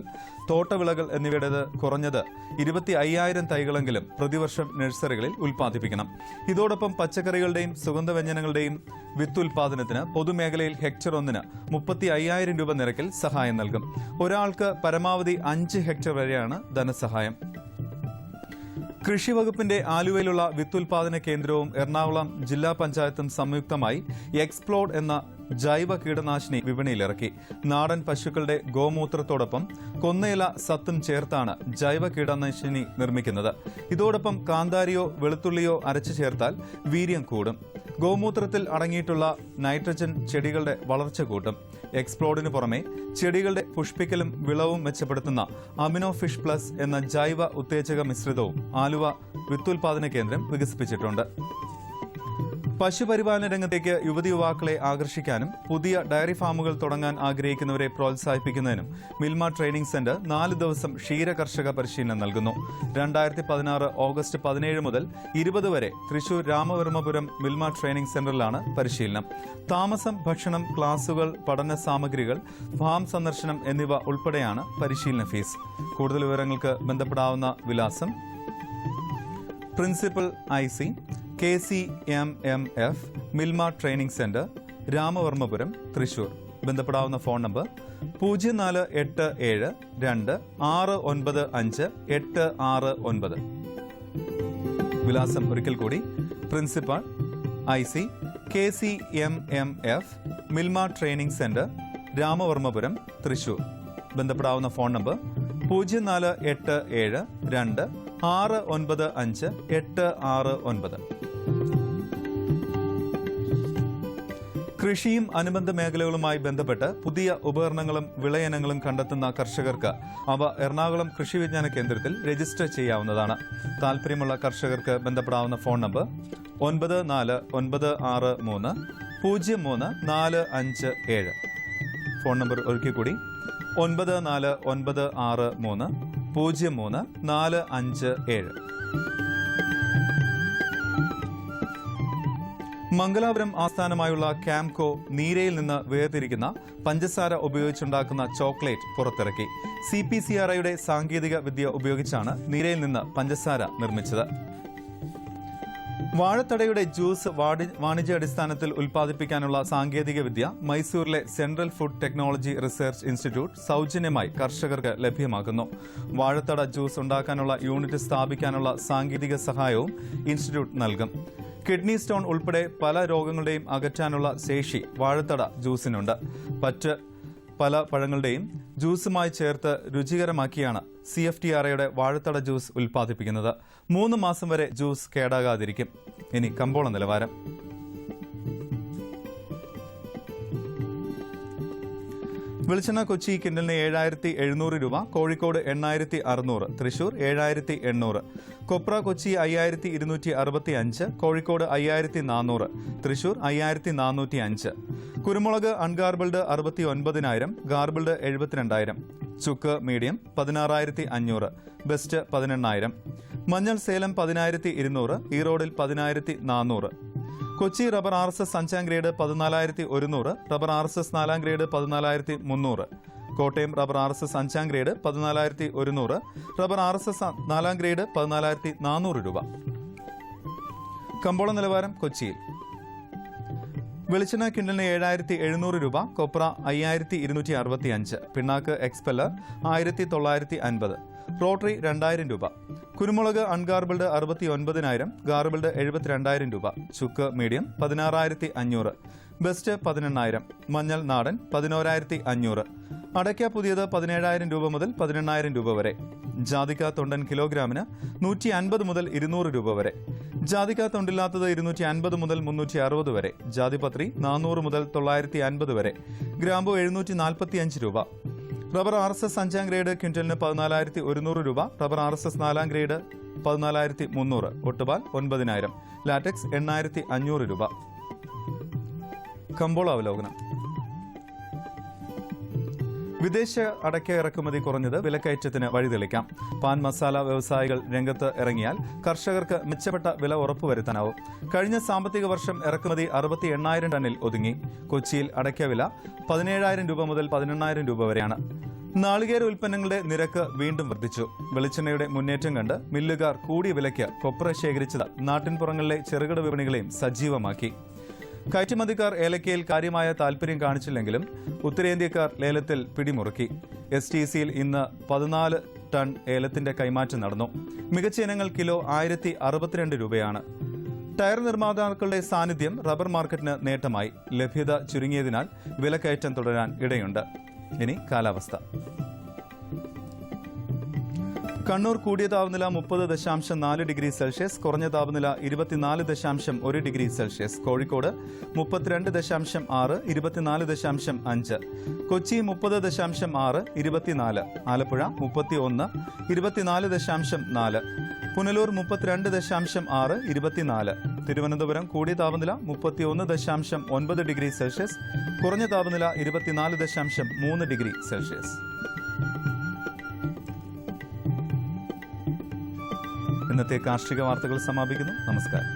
തോട്ടവിളകൾ എന്നിവയുടേത് കുറഞ്ഞത് 25,000 തൈകളെങ്കിലും പ്രതിവർഷം നഴ്സറികളിൽ ഉൽപ്പാദിപ്പിക്കണം. ഇതോടൊപ്പം പച്ചക്കറികളുടെയും സുഗന്ധവ്യഞ്ജനങ്ങളുടെയും വിത്തുൽപാദനത്തിന് പൊതുമേഖലയിൽ ഹെക്ടർ 1-ന് 35,000 രൂപ നിരക്കിൽ സഹായം നൽകും. ഒരാൾക്ക് പരമാവധി 5 ഹെക്ടർ വരെയാണ് ധനസഹായം. കൃഷിവകുപ്പിന്റെ ആലുവയിലുള്ള വിത്തുൽപാദന കേന്ദ്രവും എറണാകുളം ജില്ലാ പഞ്ചായത്തും സംയുക്തമായി എക്സ്പ്ലോഡ് എന്ന ജൈവ കീടനാശിനി വിപണിയിലിറക്കി. നാടൻ പശുക്കളുടെ ഗോമൂത്രത്തോടൊപ്പം കൊന്നയില സത്തും ചേർത്താണ് ജൈവ കീടനാശിനി നിർമ്മിക്കുന്നത്. ഇതോടൊപ്പം കാന്താരിയോ വെളുത്തുള്ളിയോ അരച്ചു ചേർത്താൽ വീര്യം കൂടും. ഗോമൂത്രത്തിൽ അടങ്ങിയിട്ടുള്ള നൈട്രജൻ ചെടികളുടെ വളർച്ച കൂട്ടും. എക്സ്പ്ലോഡിന് പുറമെ ചെടികളുടെ പുഷ്പിക്കലും വിളവും മെച്ചപ്പെടുത്തുന്ന അമിനോ ഫിഷ് പ്ലസ് എന്ന ജൈവ ഉത്തേജക മിശ്രിതവും ആലുവ വിത്തുൽപാദന കേന്ദ്രം വികസിപ്പിച്ചിട്ടുണ്ട്. പശുപരിപാലന രംഗത്തേക്ക് യുവതി-യുവാക്കളെ ആകർഷിക്കാനും പുതിയ ഡയറി ഫാമുകൾ തുടങ്ങാൻ ആഗ്രഹിക്കുന്നവരെ പ്രോത്സാഹിപ്പിക്കുന്നതിനും മിൽമ ട്രെയിനിംഗ് സെന്റർ 4 ദിവസം ക്ഷീര കർഷക പരിശീലനം നൽകുന്നു. 2016 ഓഗസ്റ്റ് 17 മുതൽ 20 വരെ തൃശൂർ രാമവർമ്മപുരം മിൽമ ട്രെയിനിംഗ് സെന്ററിലാണ് പരിശീലനം. താമസം, ഭക്ഷണം, ക്ലാസുകൾ, പഠന സാമഗ്രികൾ, ഫാം സന്ദർശനം എന്നിവ ഉൾപ്പെടെയാണ് പരിശീലന ഫീസ്. കൂടുതൽ വിവരങ്ങൾക്ക് ബന്ധപ്പെടാവുന്ന വിലാസം principal IC KCMMF Milma training centre, Ramavarmapuram, Thrissur. ബന്ധപ്പെടാവുന്ന ഫോൺ നമ്പർ 0487269586. വിലാസം ഒരിക്കൽ കൂടി, principal IC KCMMF Milma training centre, Ramavarmapuram, Thrissur. ബന്ധപ്പെടാവുന്ന ഫോൺ നമ്പർ 0487269586. കൃഷിയും അനുബന്ധ മേഖലകളുമായി ബന്ധപ്പെട്ട് പുതിയ ഉപകരണങ്ങളും വിളയിനങ്ങളും കണ്ടെത്തുന്ന കർഷകർക്ക് അവ എറണാകുളം കൃഷി വിജ്ഞാന കേന്ദ്രത്തിൽ രജിസ്റ്റർ ചെയ്യാവുന്നതാണ്. താൽപര്യമുള്ള കർഷകർക്ക് ബന്ധപ്പെടാവുന്ന ഫോൺ നമ്പർ 9493034557. ഫോൺ നമ്പർ ഒരിക്കൽ കൂടി 9493034557. മംഗലാപുരം ആസ്ഥാനമായുള്ള ക്യാംകോ നീരയിൽ നിന്ന് വേർതിരിക്കുന്ന പഞ്ചസാര ഉപയോഗിച്ചുണ്ടാക്കുന്ന ചോക്ലേറ്റ് പുറത്തിറക്കി. CPCRIയുടെ സാങ്കേതിക വിദ്യ ഉപയോഗിച്ചാണ് നീരയിൽ നിന്ന് പഞ്ചസാര നിർമ്മിച്ചത്. വാഴത്തടയുടെ ജ്യൂസ് വാണിജ്യാടിസ്ഥാനത്തിൽ ഉൽപ്പാദിപ്പിക്കാനുള്ള സാങ്കേതിക വിദ്യ മൈസൂരിലെ central food technology research institute സൗജന്യമായി കർഷകർക്ക് ലഭ്യമാക്കുന്നു. വാഴത്തട ജ്യൂസ് ഉണ്ടാക്കാനുള്ള യൂണിറ്റ് സ്ഥാപിക്കാനുള്ള സാങ്കേതിക സഹായവും ഇൻസ്റ്റിറ്റ്യൂട്ട് നൽകും. കിഡ്നി സ്റ്റോൺ ഉൾപ്പെടെ പല രോഗങ്ങളുടെയും അകറ്റാനുള്ള ശേഷി വാഴത്തട ജ്യൂസിനുണ്ട്. പല പഴങ്ങളുടെയും ജ്യൂസുമായി ചേർത്ത് രുചികരമാക്കിയാണ് CFTRIയുടെ വാഴത്തട ജ്യൂസ് ഉൽപ്പാദിപ്പിക്കുന്നത്. 3 മാസം വരെ ജ്യൂസ് കേടാകാതിരിക്കും. ഇനി കമ്പോള നിലവാരം. വെളിച്ചെണ്ണ കൊച്ചി കിൻഡലിന് 7700 രൂപ, കോഴിക്കോട് 8600, തൃശൂർ 7800. കൊപ്ര കൊച്ചി 5265, കോഴിക്കോട് 5400, തൃശൂർ 5405. കുരുമുളക് അൺഗാർബിൾഡ് 69000, ഗാർബിൾഡ് 72000. ചുക്ക് മീഡിയം 16500, ബെസ്റ്റ് 18000. മഞ്ഞൾ Salem 10200, ഈറോഡിൽ 10400. Kochi rubber RSS 5ാം grade 14100, rubber RSS 4ാം grade 14300. Kottayam rubber RSS 5ാം grade 14100, rubber RSS 4ാം grade 14400 രൂപ. കമ്പോള നിലവാരം കൊച്ചിയിൽ. വെളിച്ചെണ്ണ കിൻഡലിന് 7700 രൂപ, കൊപ്ര 5265, പിണ്ണാക്ക് എക്സ്പെല്ലർ 1950, റോട്ടറി 2000 രൂപ. കുരുമുളക് അൺഗാർബിൾഡ് 69000, ഗാർബിൾഡ് 72000 രൂപ. ചുക്ക് മീഡിയം 16500, ബെസ്റ്റ് 18000. മഞ്ഞൾ നാടൻ 11500. അടയ്ക്ക പുതിയത് 17000 രൂപ മുതൽ 18000 രൂപ വരെ. ജാതിക്ക തൊണ്ടൻ കിലോഗ്രാമിന് 150 മുതൽ 200 രൂപ വരെ. ജാതിക്ക തൊണ്ടില്ലാത്തത് 250 മുതൽ 360 വരെ. ജാതിപത്രി 400 മുതൽ 950 വരെ. ഗ്രാമ്പു 745 രൂപ. റബ്ബർ RSS 5ാം ഗ്രേഡ് ക്വിന്റലിന് 14100 രൂപ, റബ്ബർ RSS 4ാം ഗ്രേഡ് 14300, ഒട്ടുപാൽ 9000, ലാറ്റക്സ് 8500 രൂപ. കമ്പോള അവലോകനം. വിദേശ അടയ്ക്ക ഇറക്കുമതി കുറഞ്ഞത് വിലക്കയറ്റത്തിന് വഴിതെളിക്കാം. പാൻ മസാല വ്യവസായികൾ രംഗത്ത് ഇറങ്ങിയാൽ കർഷകർക്ക് മെച്ചപ്പെട്ട വില ഉറപ്പുവരുത്താനാവും. കഴിഞ്ഞ സാമ്പത്തിക വർഷം ഇറക്കുമതി 68,000 ടണ്ണിൽ ഒതുങ്ങി. കൊച്ചിയിൽ അടയ്ക്ക വില 17,000 രൂപ മുതൽ 18,000 രൂപ വരെയാണ്. നാളികേര ഉൽപ്പന്നങ്ങളുടെ നിരക്ക് വീണ്ടും വർദ്ധിച്ചു. വെളിച്ചെണ്ണയുടെ മുന്നേറ്റം കണ്ട് മില്ലുകാർ കൂടിയ വിലയ്ക്ക് കൊപ്ര ശേഖരിച്ചത് നാട്ടിൻപുറങ്ങളിലെ ചെറുകിട വിപണികളെയും സജീവമാക്കി. കയറ്റുമതിക്കാർ ഏലക്കയിൽ കാര്യമായ താൽപര്യം കാണിച്ചില്ലെങ്കിലും ഉത്തരേന്ത്യക്കാർ ലേലത്തിൽ പിടിമുറുക്കി. STCയിൽ ഇന്ന് 14 ടൺ ഏലത്തിന്റെ കൈമാറ്റം നടന്നു. മികച്ച ഇനങ്ങൾ കിലോ 1062 രൂപയാണ്. ടയർ നിർമ്മാതാക്കളുടെ സാന്നിധ്യം റബ്ബർ മാർക്കറ്റിന് നേട്ടമായി. ലഭ്യത ചുരുങ്ങിയതിനാൽ വിലക്കയറ്റം തുടരാൻ ഇടയുണ്ട്. ഇനി കാലാവസ്ഥ. കണ്ണൂർ കൂടിയ താപനില 30.4 ഡിഗ്രി സെൽഷ്യസ്, കുറഞ്ഞ താപനില 24.1 ഡിഗ്രി സെൽഷ്യസ്. കോഴിക്കോട് 32.6, 24.5. കൊച്ചി 30.6, 24. ആലപ്പുഴ 31, 24.4. പുനലൂർ 32.6, 24. തിരുവനന്തപുരം കൂടിയ താപനില 31.9 ഡിഗ്രി സെൽഷ്യസ്, കുറഞ്ഞ താപനില 24.3 ഡിഗ്രി സെൽഷ്യസ്. ഇന്നത്തെ കാർഷിക വാർത്തകൾ സമാപിക്കുന്നു. നമസ്കാരം.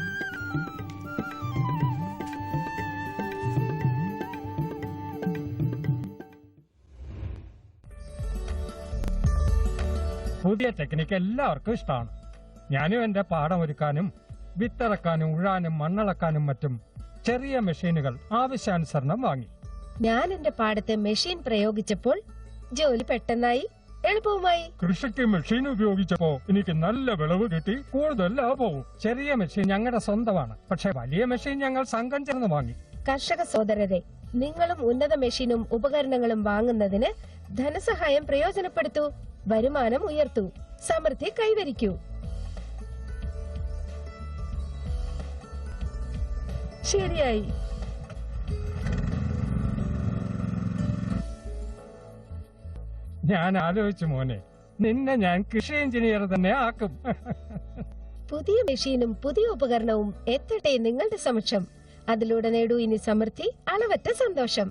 പുതിയ ടെക്നിക്ക് എല്ലാവർക്കും ഇഷ്ടമാണ്. ഞാനും എന്റെ പാടം ഒരുക്കാനും വിത്തിറക്കാനും ഉഴാനും മണ്ണളക്കാനും മറ്റും ചെറിയ മെഷീനുകൾ ആവശ്യാനുസരണം വാങ്ങി. ഞാൻ എന്റെ പാടത്തെ മെഷീൻ പ്രയോഗിച്ചപ്പോൾ ജോലി പെട്ടെന്നായി, എളുപ്പവുമായി. കൃഷിക്ക് മെഷീൻ ഉപയോഗിച്ചപ്പോ എനിക്ക് നല്ല വിളവ് കിട്ടി, കൂടുതൽ ലാഭവും. ചെറിയ മെഷീൻ ഞങ്ങളുടെ സ്വന്തമാണ്, പക്ഷെ വലിയ മെഷീൻ ഞങ്ങൾ സംഘം ചേർന്ന് വാങ്ങി. കർഷക സഹോദരരെ, നിങ്ങളും ഉന്നത മെഷീനും ഉപകരണങ്ങളും വാങ്ങുന്നതിന് ധനസഹായം പ്രയോജനപ്പെടുത്തൂ, വരുമാനം ഉയർത്തൂ, സമൃദ്ധി കൈവരിക്കൂ. ശരിയായി. ഞാൻ ആലോചിച്ചു മോനെ, നിന്നെ ഞാൻ കൃഷി എഞ്ചിനീയർ തന്നെ ആക്കും. പുതിയ മെഷീനും പുതിയ ഉപകരണവും എത്തട്ടെ നിങ്ങളുടെ സമക്ഷം. അതിലൂടെ നേടൂ ഇനി സമൃദ്ധി, അളവറ്റ സന്തോഷം.